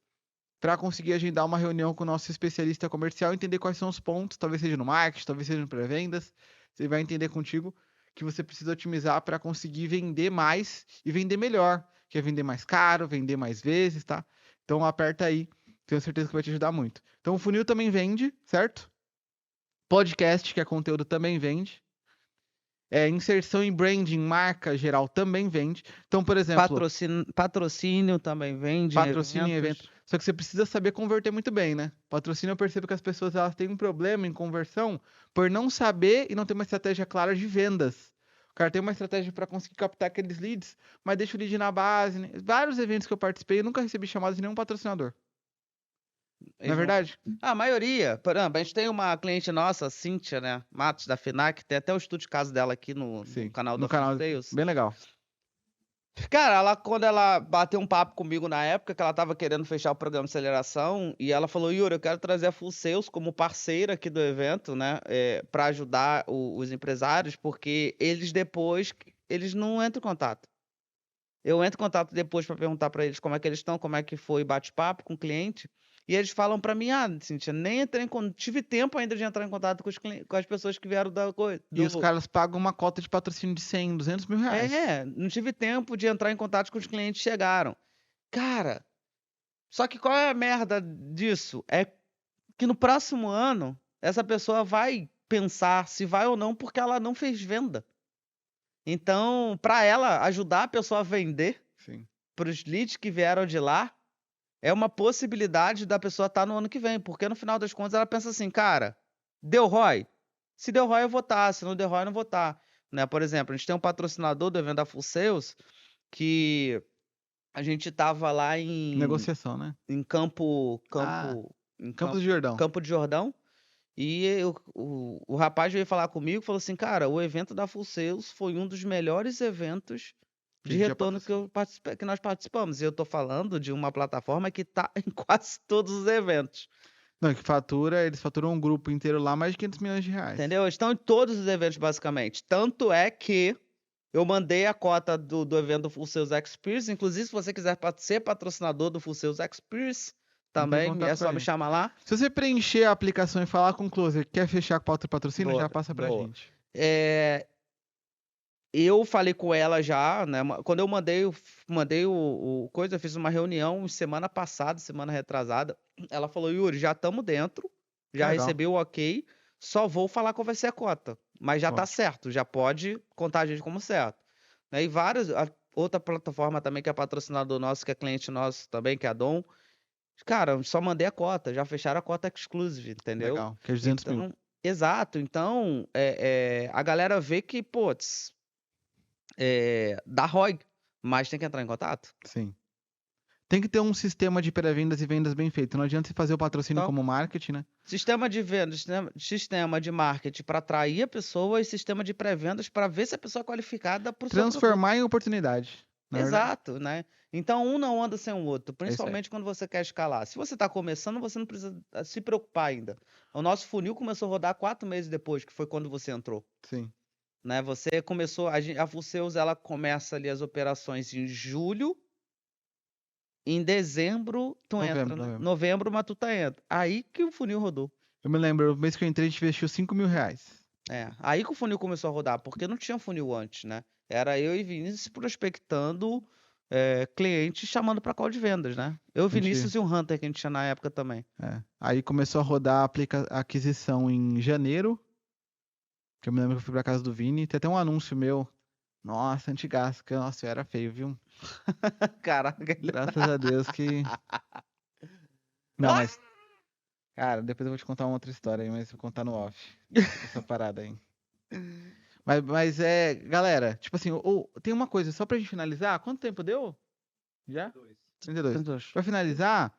Speaker 1: para conseguir agendar uma reunião com o nosso especialista comercial, entender quais são os pontos, talvez seja no marketing, talvez seja no pré-vendas. Ele vai entender contigo que você precisa otimizar para conseguir vender mais e vender melhor, que é vender mais caro, vender mais vezes, tá? Então aperta aí, tenho certeza que vai te ajudar muito. Então o funil também vende, certo? Podcast, que é conteúdo, também vende. Inserção em branding, marca geral, também vende. Então, por exemplo,
Speaker 2: Patrocínio também vende.
Speaker 1: patrocínio em evento. Só que você precisa saber converter muito bem, né? Patrocínio, eu percebo que as pessoas elas têm um problema em conversão por não saber e não ter uma estratégia clara de vendas. O cara tem uma estratégia para conseguir captar aqueles leads, mas deixa o lead na base, né? Vários eventos que eu participei, eu nunca recebi chamada de nenhum patrocinador. Não é verdade?
Speaker 2: A maioria, por exemplo, a gente tem uma cliente nossa, a Cíntia, né? Matos, da FINAC, tem até o estudo de caso dela aqui no canal do Sales.
Speaker 1: Bem legal.
Speaker 2: Cara, quando ela bateu um papo comigo na época, que ela tava querendo fechar o programa de aceleração, e ela falou, Yuri, eu quero trazer a Full Sales como parceira aqui do evento, né? Para ajudar os empresários, porque eles não entram em contato. Eu entro em contato depois para perguntar para eles como é que eles estão, como é que foi bate-papo com o cliente. E eles falam para mim, Cíntia, tive tempo ainda de entrar em contato com as pessoas que vieram da coisa.
Speaker 1: E os caras pagam uma cota de patrocínio de 100, 200 mil reais.
Speaker 2: Não tive tempo de entrar em contato com os clientes que chegaram. Cara, só que qual é a merda disso? É que no próximo ano, essa pessoa vai pensar se vai ou não, porque ela não fez venda. Então, para ela ajudar a pessoa a vender para os leads que vieram de lá, é uma possibilidade da pessoa estar no ano que vem, porque no final das contas ela pensa assim, cara, deu ROI? Se deu ROI eu vou estar, se não deu ROI eu não vou estar. Né? Por exemplo, a gente tem um patrocinador do evento da Full Sales que a gente estava lá em...
Speaker 1: Negociação, né?
Speaker 2: Em Campo
Speaker 1: de Jordão.
Speaker 2: Campo de Jordão. E o rapaz veio falar comigo e falou assim, cara, o evento da Full Sales foi um dos melhores eventos de retorno que nós participamos. E eu tô falando de uma plataforma que tá em quase todos os eventos.
Speaker 1: Não, que eles faturam um grupo inteiro lá mais de 500 milhões de reais.
Speaker 2: Entendeu? Eles estão em todos os eventos, basicamente. Tanto é que eu mandei a cota do evento do Full Sales Experience. Inclusive, se você quiser ser patrocinador do Full Sales Experience, também é só me chamar lá.
Speaker 1: Se você preencher a aplicação e falar com o Closer, quer fechar com o patrocínio, já passa pra gente.
Speaker 2: Eu falei com ela já, né? Quando eu mandei o coisa, eu fiz uma reunião semana passada, semana retrasada. Ela falou, Yuri, já estamos dentro, já recebi o ok, só vou falar qual vai ser a cota. Mas já tá certo, já pode contar a gente como certo. Né? E outra plataforma também que é patrocinador nosso, que é cliente nosso também, que é a Dom. Cara, só mandei a cota, já fecharam a cota exclusive, entendeu?
Speaker 1: Legal, que é 200 mil.
Speaker 2: Exato, então a galera vê que, dá ROI, mas tem que entrar em contato.
Speaker 1: Sim. Tem que ter um sistema de pré-vendas e vendas bem feito. Não adianta você fazer o patrocínio como marketing, né?
Speaker 2: Sistema de vendas, sistema de marketing para atrair a pessoa e sistema de pré-vendas para ver se a pessoa é qualificada para o seu produto.
Speaker 1: Transformar em oportunidade.
Speaker 2: Exato, né? Então, um não anda sem o outro, principalmente quando você quer escalar. Se você está começando, você não precisa se preocupar ainda. O nosso funil começou a rodar 4 meses depois, que foi quando você entrou.
Speaker 1: Sim.
Speaker 2: Né? Você começou, a Full Sales, ela começa ali as operações em julho, em dezembro tu entra, né? Novembro, mas tu entra. Aí que o funil rodou.
Speaker 1: Eu me lembro, o mês que eu entrei, a gente investiu 5 mil reais.
Speaker 2: Aí que o funil começou a rodar, porque não tinha funil antes, né? Era eu e Vinícius prospectando clientes chamando para call de vendas, né? Eu, Vinícius e um Hunter que a gente tinha na época também.
Speaker 1: Aí começou a rodar a aquisição em janeiro, que eu me lembro que eu fui pra casa do Vini, tem até um anúncio meu. Nossa, antigaço, que nossa, eu era feio, viu?
Speaker 2: Caraca.
Speaker 1: Graças a Deus que... Não, mas... Cara, depois eu vou te contar uma outra história aí, mas vou contar no off. Essa parada aí. Mas galera, tipo assim, tem uma coisa, só pra gente finalizar, quanto tempo deu? Já? 32. Pra finalizar,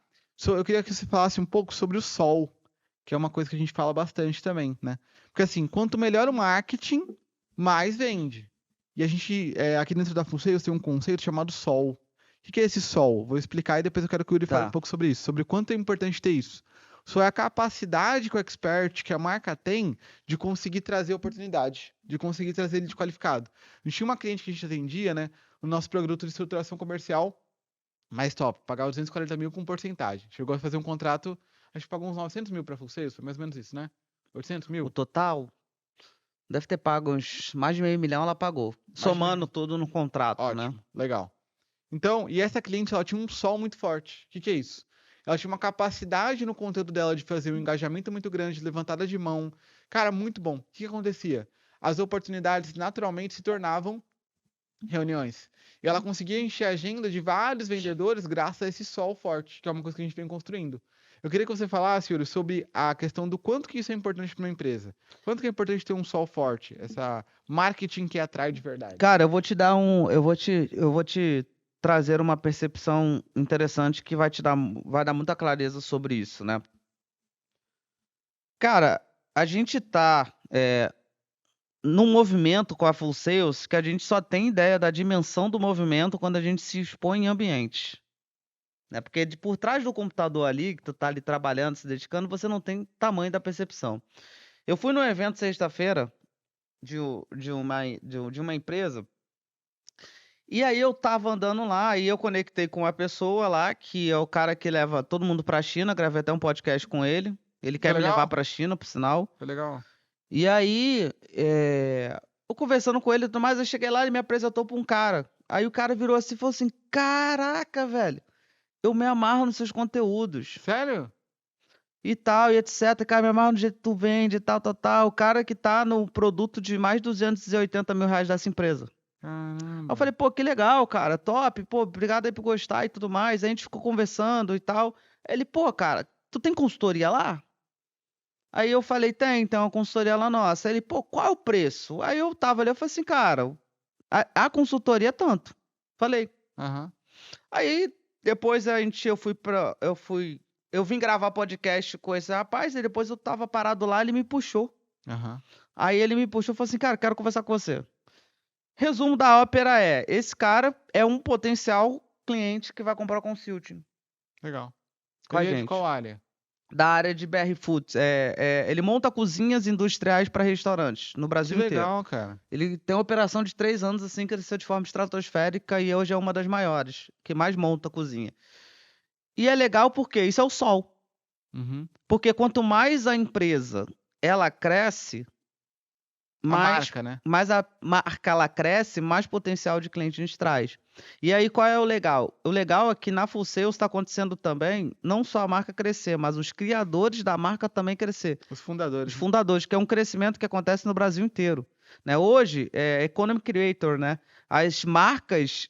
Speaker 1: eu queria que você falasse um pouco sobre o sol, que é uma coisa que a gente fala bastante também, né? Porque assim, quanto melhor o marketing, mais vende. E a gente, aqui dentro da Full Sales, tem um conceito chamado sol. O que é esse sol? Vou explicar e depois eu quero que o Yuri fale um pouco sobre isso, sobre o quanto é importante ter isso. Só é a capacidade que o expert, que a marca tem, de conseguir trazer oportunidade, de conseguir trazer ele de qualificado. A gente tinha uma cliente que a gente atendia, né, no nosso produto de estruturação comercial, mais top, pagar 240 mil com porcentagem. Chegou a fazer um contrato, acho que pagou uns 900 mil pra Full Sales, foi mais ou menos isso, né? 800
Speaker 2: O
Speaker 1: mil?
Speaker 2: total deve ter pago uns mais de meio milhão, ela pagou. Somando tudo no contrato, né?
Speaker 1: Ótimo, legal. Então, e essa cliente, ela tinha um sol muito forte. O que é isso? Ela tinha uma capacidade no conteúdo dela de fazer um engajamento muito grande, levantada de mão. Cara, muito bom. O que acontecia? As oportunidades naturalmente se tornavam reuniões. E ela conseguia encher a agenda de vários vendedores graças a esse sol forte, que é uma coisa que a gente vem construindo. Eu queria que você falasse, Yuri, sobre a questão do quanto que isso é importante para uma empresa. Quanto que é importante ter um sol forte, essa marketing que atrai de verdade.
Speaker 2: Cara, eu vou te dar eu vou te trazer uma percepção interessante que vai dar muita clareza sobre isso, né? Cara, a gente tá num movimento com a Full Sales que a gente só tem ideia da dimensão do movimento quando a gente se expõe em ambientes. Né? Porque por trás do computador ali, que tu tá ali trabalhando, se dedicando, você não tem tamanho da percepção. Eu fui num evento sexta-feira de uma empresa, e aí eu tava andando lá e eu conectei com uma pessoa lá, que é o cara que leva todo mundo pra China, gravei até um podcast com ele. Ele quer me levar pra China, por sinal.
Speaker 1: Foi legal.
Speaker 2: E aí, eu conversando com ele e tudo mais, eu cheguei lá e me apresentou pra um cara. Aí o cara virou assim e falou assim: Caraca, velho, eu me amarro nos seus conteúdos.
Speaker 1: Sério?
Speaker 2: E tal, e etc. Cara, me amarro no jeito que tu vende, e tal, tal, tal. O cara que tá no produto de mais de 280 mil reais dessa empresa. Aí eu
Speaker 1: Caramba.
Speaker 2: falei, pô, que legal, cara, top, pô, obrigado aí por gostar e tudo mais. Aí a gente ficou conversando e tal. Ele, pô, cara, tu tem consultoria lá? Aí eu falei, tem uma consultoria lá nossa. Aí ele, pô, qual é o preço? Aí eu tava ali, eu falei assim, cara, a consultoria é tanto. Falei.
Speaker 1: Aham.
Speaker 2: Aí depois eu vim gravar podcast com esse rapaz, e depois eu tava parado lá, ele me puxou.
Speaker 1: Aham.
Speaker 2: Aí ele me puxou e falou assim, cara, quero conversar com você. Resumo da ópera esse cara é um potencial cliente que vai comprar consulting
Speaker 1: Legal.
Speaker 2: com a
Speaker 1: Ele é de
Speaker 2: gente.
Speaker 1: qual área?
Speaker 2: Da área de BR Foods. Ele monta cozinhas industriais para restaurantes no
Speaker 1: Que
Speaker 2: Brasil inteiro.
Speaker 1: legal, cara.
Speaker 2: Ele tem uma operação de 3 anos, assim, cresceu de forma estratosférica e hoje é uma das maiores, que mais monta cozinha. E é legal porque isso é o sol.
Speaker 1: Uhum.
Speaker 2: Porque quanto mais a empresa ela cresce,
Speaker 1: A marca, né?
Speaker 2: mais a marca ela cresce, mais potencial de cliente a gente traz. E aí, qual é o legal? O legal é que na Full Sales está acontecendo também, não só a marca crescer, mas os criadores da marca também crescer.
Speaker 1: Os fundadores.
Speaker 2: Os fundadores, que é um crescimento que acontece no Brasil inteiro. Né? Hoje, Economy Creator, né? As marcas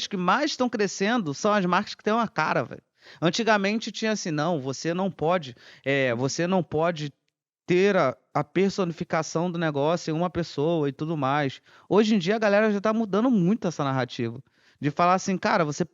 Speaker 2: que mais estão crescendo são as marcas que têm uma cara, velho. Antigamente tinha assim, não, você não pode ter a personificação do negócio em uma pessoa e tudo mais. Hoje em dia a galera já tá mudando muito essa narrativa. De falar assim, cara, você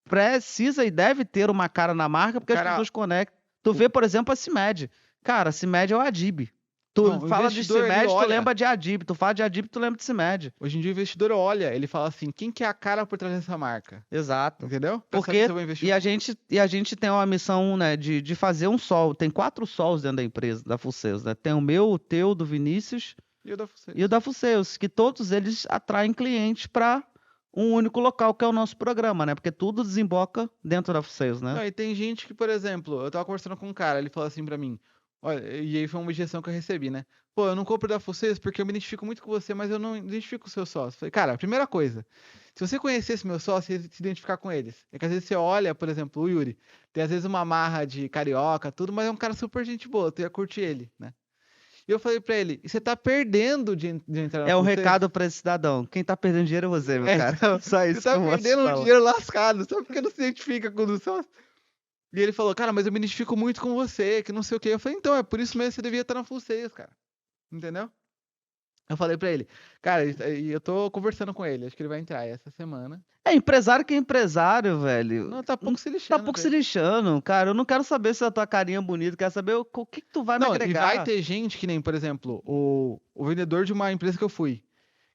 Speaker 2: precisa e deve ter uma cara na marca porque as pessoas conectam. Tu vê, por exemplo, a CIMED. Cara, a CIMED é o Adib. Tu
Speaker 1: Não,
Speaker 2: fala de
Speaker 1: investidor, ele
Speaker 2: CIMED, tu
Speaker 1: olha.
Speaker 2: lembra de Adib. Tu fala de Adib, tu lembra de CIMED.
Speaker 1: Hoje em dia o investidor olha, ele fala assim, quem que é a cara por trás dessa marca?
Speaker 2: Exato.
Speaker 1: Entendeu? Pra
Speaker 2: Porque
Speaker 1: saber se eu vou investir ou não.
Speaker 2: a gente tem uma missão, né, de fazer um sol. Tem 4 sols dentro da empresa, da Full Sales, né? Tem o meu, o teu, do Vinícius
Speaker 1: E o da vocês?
Speaker 2: e o da Full Sales, que todos eles atraem clientes para um único local, que é o nosso programa, né? Porque tudo desemboca dentro da Full Sales, né?
Speaker 1: Não, e tem gente que, por exemplo, eu tava conversando com um cara, ele falou assim pra mim, olha, e aí foi uma objeção que eu recebi, né? Pô, eu não compro da vocês porque eu me identifico muito com você, mas eu não identifico com o seu sócio. Falei, cara, primeira coisa, se você conhecesse meu sócio, você ia se identificar com eles. É que às vezes você olha, por exemplo, o Yuri, tem às vezes uma marra de carioca, tudo, mas é um cara super gente boa, tu ia curtir ele, né? E eu falei pra ele, e você tá perdendo de entrar na
Speaker 2: É um
Speaker 1: vocês?
Speaker 2: recado para esse cidadão. Quem tá perdendo dinheiro é você, meu cara.
Speaker 1: Então,
Speaker 2: Só isso
Speaker 1: você tá
Speaker 2: que eu posso
Speaker 1: perdendo um
Speaker 2: falar.
Speaker 1: dinheiro lascado, só porque não se identifica com o sócio. E ele falou, cara, mas eu me identifico muito com você, que não sei o quê. Eu falei, então, é por isso mesmo que você devia estar na Full Sales, cara. Entendeu? Eu falei pra ele, cara, e eu tô conversando com ele, acho que ele vai entrar essa semana.
Speaker 2: É empresário que é empresário, velho.
Speaker 1: Não, tá pouco se
Speaker 2: Tá
Speaker 1: lixando.
Speaker 2: pouco
Speaker 1: com
Speaker 2: se
Speaker 1: ele.
Speaker 2: lixando, cara. Eu não quero saber se a tua carinha é bonita, quero saber o que que tu vai me
Speaker 1: Não, e
Speaker 2: agregar.
Speaker 1: vai ter gente que nem, por exemplo, o vendedor de uma empresa que eu fui.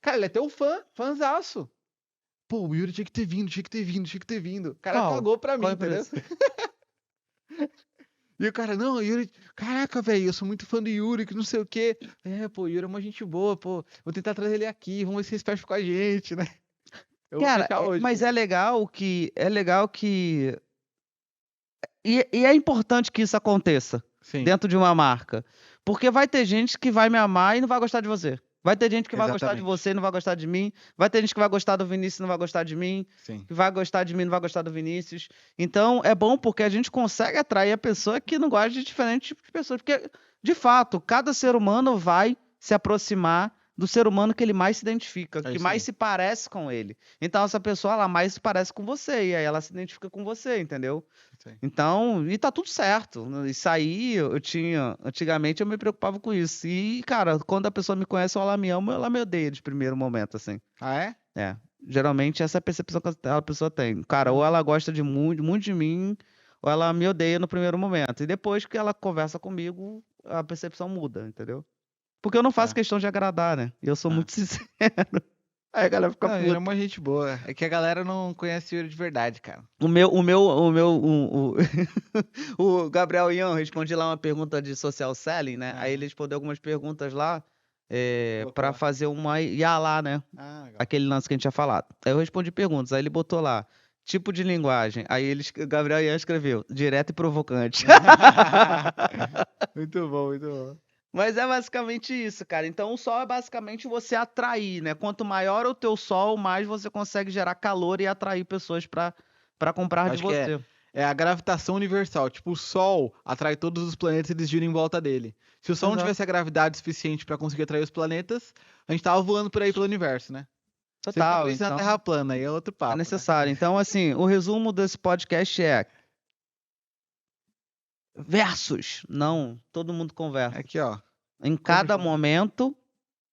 Speaker 1: Cara, ele é teu fãzaço. Pô, o Yuri tinha que ter vindo, tinha que ter vindo, tinha que ter vindo. O cara
Speaker 2: Qual?
Speaker 1: cagou pra mim,
Speaker 2: Qual
Speaker 1: entendeu?
Speaker 2: empresa?
Speaker 1: E o cara, não, Yuri, caraca, velho, eu sou muito fã do Yuri, que não sei o quê. Pô, Yuri é uma gente boa, pô. Vou tentar trazer ele aqui, vamos ver se eles fecham com a gente, né? Eu vou
Speaker 2: Cara,
Speaker 1: fechar hoje.
Speaker 2: mas é legal que. E é importante que isso aconteça
Speaker 1: Sim,
Speaker 2: dentro de uma marca. Porque vai ter gente que vai me amar e não vai gostar de você. Vai ter gente que vai gostar de
Speaker 1: exatamente.
Speaker 2: você e não vai gostar de mim. Vai ter gente que vai gostar do Vinícius e não vai gostar de mim.
Speaker 1: Sim.
Speaker 2: Que vai gostar de mim e não vai gostar do Vinícius. Então é bom porque a gente consegue atrair a pessoa que não gosta de diferentes tipos de pessoas. Porque, de fato, cada ser humano vai se aproximar do ser humano que ele mais se identifica, que
Speaker 1: isso
Speaker 2: mais
Speaker 1: aí.
Speaker 2: se parece com ele. Então, essa pessoa, ela mais se parece com você, e aí ela se identifica com você, entendeu?
Speaker 1: Isso aí.
Speaker 2: Então, e tá tudo certo. Isso aí, antigamente eu me preocupava com isso. E, cara, quando a pessoa me conhece, ou ela me ama, ou ela me odeia de primeiro momento, assim.
Speaker 1: Ah, é?
Speaker 2: É. Geralmente essa é a percepção que a pessoa tem. Cara, ou ela gosta de muito, muito de mim, ou ela me odeia no primeiro momento. E depois que ela conversa comigo, a percepção muda, entendeu? Porque eu não faço
Speaker 1: É.
Speaker 2: questão de agradar, né? E eu sou
Speaker 1: Ah.
Speaker 2: muito sincero. Aí a galera fica
Speaker 1: Não, ele é
Speaker 2: puta.
Speaker 1: uma gente boa. É que a galera não conhece o Yuri de verdade, cara.
Speaker 2: O Gabriel Ian respondi lá uma pergunta de social selling, né? Aí ele
Speaker 1: Aham.
Speaker 2: respondeu algumas perguntas lá
Speaker 1: Colocou
Speaker 2: para
Speaker 1: lá.
Speaker 2: fazer uma IA lá, né?
Speaker 1: Ah, legal.
Speaker 2: Aquele lance que a gente tinha falado. Aí eu respondi perguntas, aí ele botou lá, tipo de linguagem. Aí o Gabriel Ian escreveu, direto e provocante.
Speaker 1: Muito bom, muito bom.
Speaker 2: Mas é basicamente isso, cara. Então o sol é basicamente você atrair, né? Quanto maior o teu sol, mais você consegue gerar calor e atrair pessoas para comprar de
Speaker 1: Acho que
Speaker 2: você.
Speaker 1: é a gravitação universal. Tipo, o Sol atrai todos os planetas e eles giram em volta dele. Se o Sol não
Speaker 2: Exato.
Speaker 1: tivesse a gravidade suficiente pra conseguir atrair os planetas, a gente tava voando por aí pelo universo, né? Você
Speaker 2: Total,
Speaker 1: falou isso na
Speaker 2: então
Speaker 1: Terra plana, aí é outro
Speaker 2: é
Speaker 1: papo, né?
Speaker 2: necessário. Então, assim, o resumo desse podcast é versus. Não, todo mundo conversa.
Speaker 1: Aqui, ó.
Speaker 2: Em cada
Speaker 1: Conversando.
Speaker 2: momento,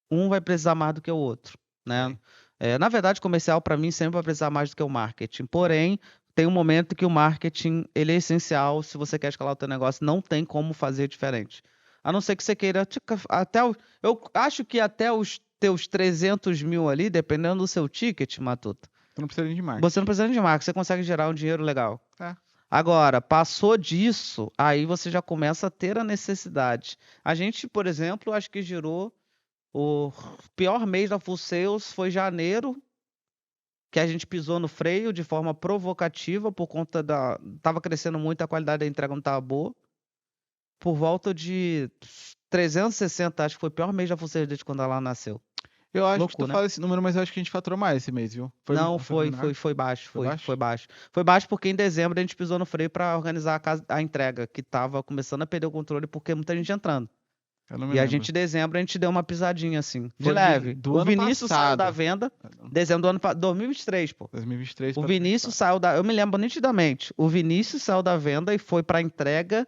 Speaker 2: um vai precisar mais do que o outro, né?
Speaker 1: Sim.
Speaker 2: Na verdade, comercial para mim sempre vai precisar mais do que o marketing. Porém, tem um momento que o marketing ele é essencial se você quer escalar o teu negócio, não tem como fazer diferente. A não ser que você queira eu acho que até os teus 300 mil ali, dependendo do seu ticket, Matuto,
Speaker 1: Você não precisa nem de marketing.
Speaker 2: você não precisa de marketing, você consegue gerar um dinheiro legal.
Speaker 1: É.
Speaker 2: Agora, passou disso, aí você já começa a ter a necessidade. A gente, por exemplo, acho que girou o pior mês da Full Sales foi janeiro, que a gente pisou no freio de forma provocativa por conta da tava crescendo muito, a qualidade da entrega não estava boa. Por volta de 360, acho que foi o pior mês da Full Sales desde quando ela nasceu.
Speaker 1: Eu acho que
Speaker 2: Louco,
Speaker 1: tu
Speaker 2: né?
Speaker 1: fala esse número, mas eu acho que a gente faturou mais esse mês, viu?
Speaker 2: Não,
Speaker 1: Foi menor?
Speaker 2: foi baixo,
Speaker 1: Foi baixo?
Speaker 2: foi baixo. Foi baixo porque em dezembro a gente pisou no freio para organizar a entrega, que tava começando a perder o controle porque muita gente entrando.
Speaker 1: Eu não me
Speaker 2: E a
Speaker 1: lembro.
Speaker 2: gente, em dezembro, a gente deu uma pisadinha assim, de
Speaker 1: Foi
Speaker 2: leve.
Speaker 1: do
Speaker 2: O
Speaker 1: ano
Speaker 2: Vinícius saiu da
Speaker 1: passado.
Speaker 2: venda, dezembro do ano 2023, pô.
Speaker 1: 2023
Speaker 2: O
Speaker 1: pra
Speaker 2: Vinícius saiu da. Eu me lembro nitidamente. O Vinícius saiu da venda e foi pra entrega.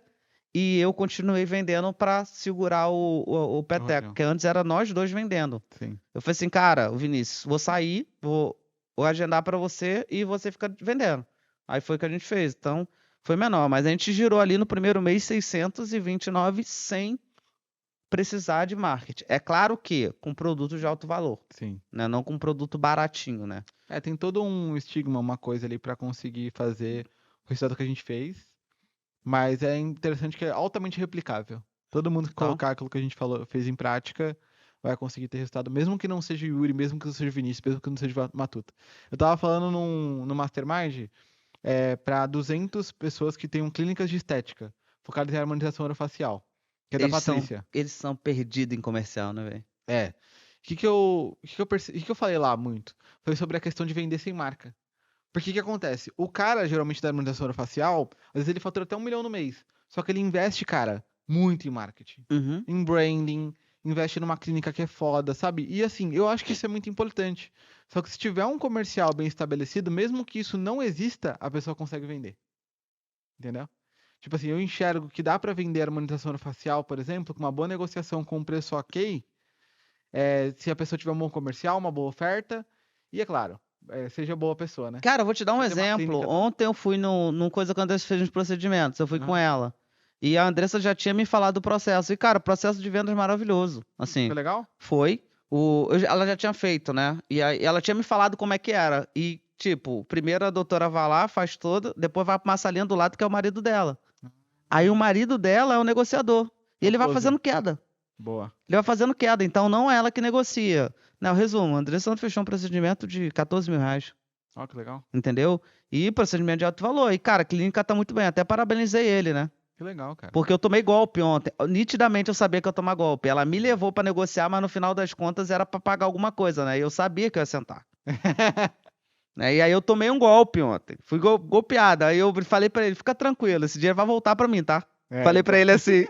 Speaker 2: E eu continuei vendendo pra segurar o peteco.
Speaker 1: Rodrigo.
Speaker 2: Porque antes era nós dois vendendo.
Speaker 1: Sim.
Speaker 2: Eu falei assim, cara, o Vinícius, vou sair, vou agendar pra você e você fica vendendo. Aí foi o que a gente fez. Então, foi menor. Mas a gente girou ali no primeiro mês 629 sem precisar de marketing. É claro que com produtos de alto valor,
Speaker 1: Sim.
Speaker 2: né? Não com produto baratinho, né?
Speaker 1: É, tem todo um estigma, uma coisa ali pra conseguir fazer o resultado que a gente fez. Mas é interessante que é altamente replicável. Todo mundo que
Speaker 2: Então.
Speaker 1: colocar aquilo que a gente falou, fez em prática, vai conseguir ter resultado, mesmo que não seja Yuri, mesmo que não seja Vinícius, mesmo que não seja Matuta. Eu tava falando no Mastermind para 200 pessoas que tenham clínicas de estética, focadas em harmonização orofacial, que é da Patrícia.
Speaker 2: Eles são perdidos em comercial, né, velho?
Speaker 1: É. O que eu falei lá muito? Foi sobre a questão de vender sem marca. Porque o que acontece? O cara, geralmente, da harmonização orofacial, às vezes ele fatura até 1 milhão no mês. Só que ele investe, cara, muito em marketing.
Speaker 2: Uhum.
Speaker 1: Em branding, investe numa clínica que é foda, sabe? E assim, eu acho que isso é muito importante. Só que se tiver um comercial bem estabelecido, mesmo que isso não exista, a pessoa consegue vender. Entendeu? Tipo assim, eu enxergo que dá pra vender harmonização orofacial, por exemplo, com uma boa negociação com um preço ok, se a pessoa tiver um bom comercial, uma boa oferta, e é claro, seja boa pessoa, né?
Speaker 2: Cara, eu vou te dar um
Speaker 1: Fazer uma
Speaker 2: exemplo.
Speaker 1: clínica-
Speaker 2: Ontem eu fui num coisa que a Andressa fez nos procedimentos. Eu fui com
Speaker 1: Aham.
Speaker 2: ela. E a Andressa já tinha me falado do processo. E, cara, o processo de vendas maravilhoso. Assim,
Speaker 1: Foi legal?
Speaker 2: foi. Ela já tinha feito, né? E aí ela tinha me falado como é que era. E, tipo, primeiro a doutora vai lá, faz toda, depois vai pra uma salinha do lado que é o marido dela. Aí o marido dela é o negociador. E ele vai
Speaker 1: closer.
Speaker 2: fazendo queda.
Speaker 1: Boa.
Speaker 2: Ele vai fazendo queda, então não é ela que negocia. Não, resumo, a Andressa Santos fechou um procedimento de R$14.000,
Speaker 1: Ó, que legal.
Speaker 2: entendeu? E procedimento de alto valor. E, cara, a clínica tá muito bem, até parabenizei ele, né?
Speaker 1: Que legal, cara.
Speaker 2: Porque eu tomei golpe ontem. Nitidamente eu sabia que eu ia tomar golpe. Ela me levou pra negociar, mas no final das contas era pra pagar alguma coisa, né? E eu sabia que eu ia sentar. Né? E aí eu tomei um golpe ontem. Fui golpeado. Aí eu falei pra ele, fica tranquilo, esse dinheiro vai voltar pra mim, tá? Falei pra ele assim.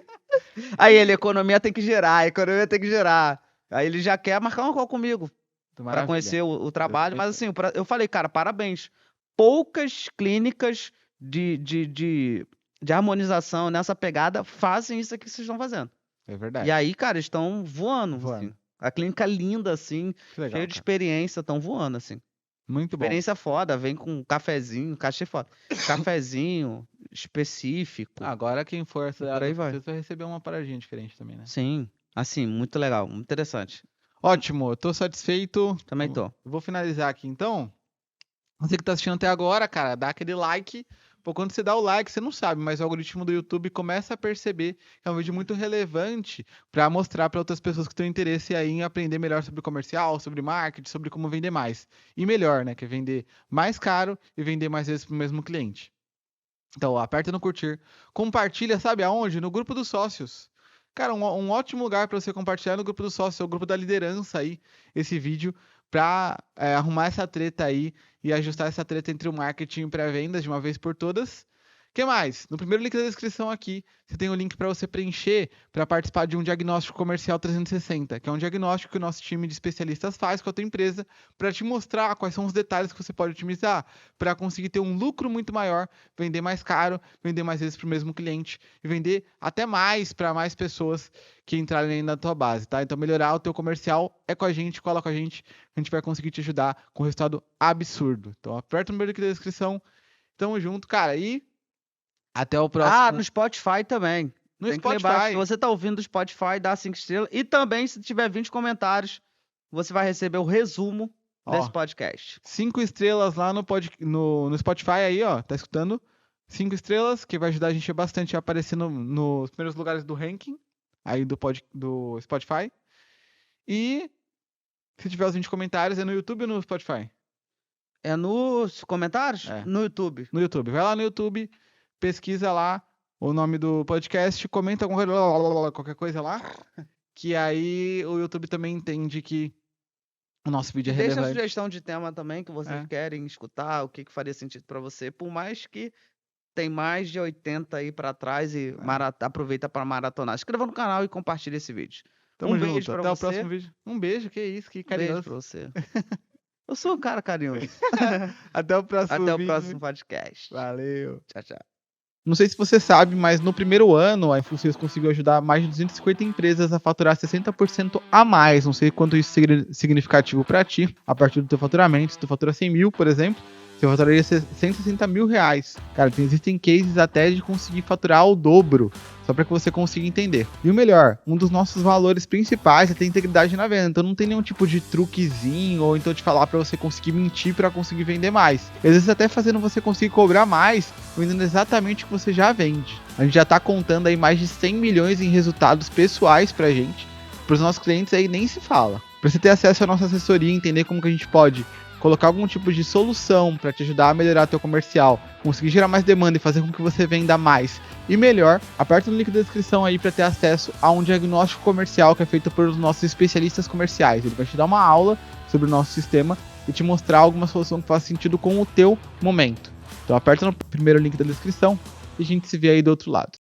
Speaker 2: Aí ele, economia tem que gerar, economia tem que gerar. Aí ele já quer marcar uma call comigo pra conhecer o trabalho. Mas assim, eu falei, cara, parabéns. Poucas clínicas de harmonização nessa pegada fazem isso aqui que vocês estão fazendo.
Speaker 1: É verdade.
Speaker 2: E aí, cara, estão voando. Assim. A clínica linda, assim,
Speaker 1: legal,
Speaker 2: cheia de experiência, estão voando, assim.
Speaker 1: Muito bom.
Speaker 2: Experiência foda, vem com um cafezinho, cachê foda. Cafezinho específico.
Speaker 1: Agora quem for acelerado
Speaker 2: aí vai
Speaker 1: receber uma paradinha diferente também, né?
Speaker 2: Sim, assim, muito legal, muito interessante.
Speaker 1: Ótimo, eu tô satisfeito.
Speaker 2: Também tô.
Speaker 1: Eu vou finalizar aqui então. Você que tá assistindo até agora, cara, dá aquele like. Pô, quando você dá o like, você não sabe, mas o algoritmo do YouTube começa a perceber que é um vídeo muito relevante para mostrar para outras pessoas que têm interesse aí em aprender melhor sobre comercial, sobre marketing, sobre como vender mais. E melhor, né, que é vender mais caro e vender mais vezes para o mesmo cliente. Então, aperta no curtir, compartilha, sabe aonde? No grupo dos sócios. Cara, um ótimo lugar para você compartilhar no grupo dos sócios, é o grupo da liderança aí, esse vídeo, para arrumar essa treta aí e ajustar essa treta entre o marketing e pré-vendas de uma vez por todas. O que mais? No primeiro link da descrição aqui, você tem o link para você preencher para participar de um diagnóstico comercial 360, que é um diagnóstico que o nosso time de especialistas faz com a tua empresa para te mostrar quais são os detalhes que você pode otimizar para conseguir ter um lucro muito maior, vender mais caro, vender mais vezes para o mesmo cliente e vender até mais para mais pessoas que entrarem aí na tua base, tá? Então melhorar o teu comercial é com a gente, cola com a gente vai conseguir te ajudar com um resultado absurdo. Então aperta o número aqui da descrição, tamo junto, cara, e até o próximo.
Speaker 2: Ah, no Spotify também.
Speaker 1: No
Speaker 2: Tem
Speaker 1: Spotify.
Speaker 2: Que lembrar, se você tá ouvindo do Spotify, dá 5 estrelas. E também, se tiver 20 comentários, você vai receber o resumo desse podcast.
Speaker 1: 5 estrelas lá no Spotify aí, ó. Tá escutando? 5 estrelas, que vai ajudar a gente bastante a aparecer nos primeiros lugares do ranking aí do Spotify. E se tiver os 20 comentários, é no YouTube ou no Spotify?
Speaker 2: É nos comentários?
Speaker 1: É.
Speaker 2: No YouTube.
Speaker 1: No YouTube. Vai lá no YouTube, pesquisa lá o nome do podcast, comenta qualquer coisa lá, que aí o YouTube também entende que o nosso vídeo é relevante.
Speaker 2: Deixa a sugestão de tema também que vocês querem escutar, o que faria sentido pra você, por mais que tem mais de 80 aí pra trás e aproveita pra maratonar. Se inscreva no canal e compartilhe esse vídeo.
Speaker 1: Tamo
Speaker 2: beijo
Speaker 1: junto.
Speaker 2: pra
Speaker 1: Até
Speaker 2: você.
Speaker 1: o próximo vídeo. Um beijo, que isso, que carinhoso.
Speaker 2: Beijo pra você. Eu sou um cara carinhoso.
Speaker 1: Até o próximo vídeo.
Speaker 2: Até o próximo podcast.
Speaker 1: Valeu.
Speaker 2: Tchau, tchau.
Speaker 1: Não sei se você sabe, mas no primeiro ano a Influxeiros conseguiu ajudar mais de 250 empresas a faturar 60% a mais. Não sei quanto isso é significativo para ti, a partir do teu faturamento. Se tu fatura 100 mil, por exemplo, você faturaria 160 mil reais. Cara, existem cases até de conseguir faturar o dobro, só para que você consiga entender. E o melhor, um dos nossos valores principais é ter integridade na venda. Então não tem nenhum tipo de truquezinho ou então te falar para você conseguir mentir para conseguir vender mais. Às vezes até fazendo você conseguir cobrar mais, vendendo exatamente o que você já vende. A gente já tá contando aí mais de 100 milhões em resultados pessoais pra gente. Para os nossos clientes aí nem se fala. Para você ter acesso à nossa assessoria, entender como que a gente pode colocar algum tipo de solução para te ajudar a melhorar teu comercial, conseguir gerar mais demanda e fazer com que você venda mais e melhor, aperta no link da descrição aí para ter acesso a um diagnóstico comercial que é feito por nossos especialistas comerciais. Ele vai te dar uma aula sobre o nosso sistema e te mostrar alguma solução que faça sentido com o teu momento. Então aperta no primeiro link da descrição e a gente se vê aí do outro lado.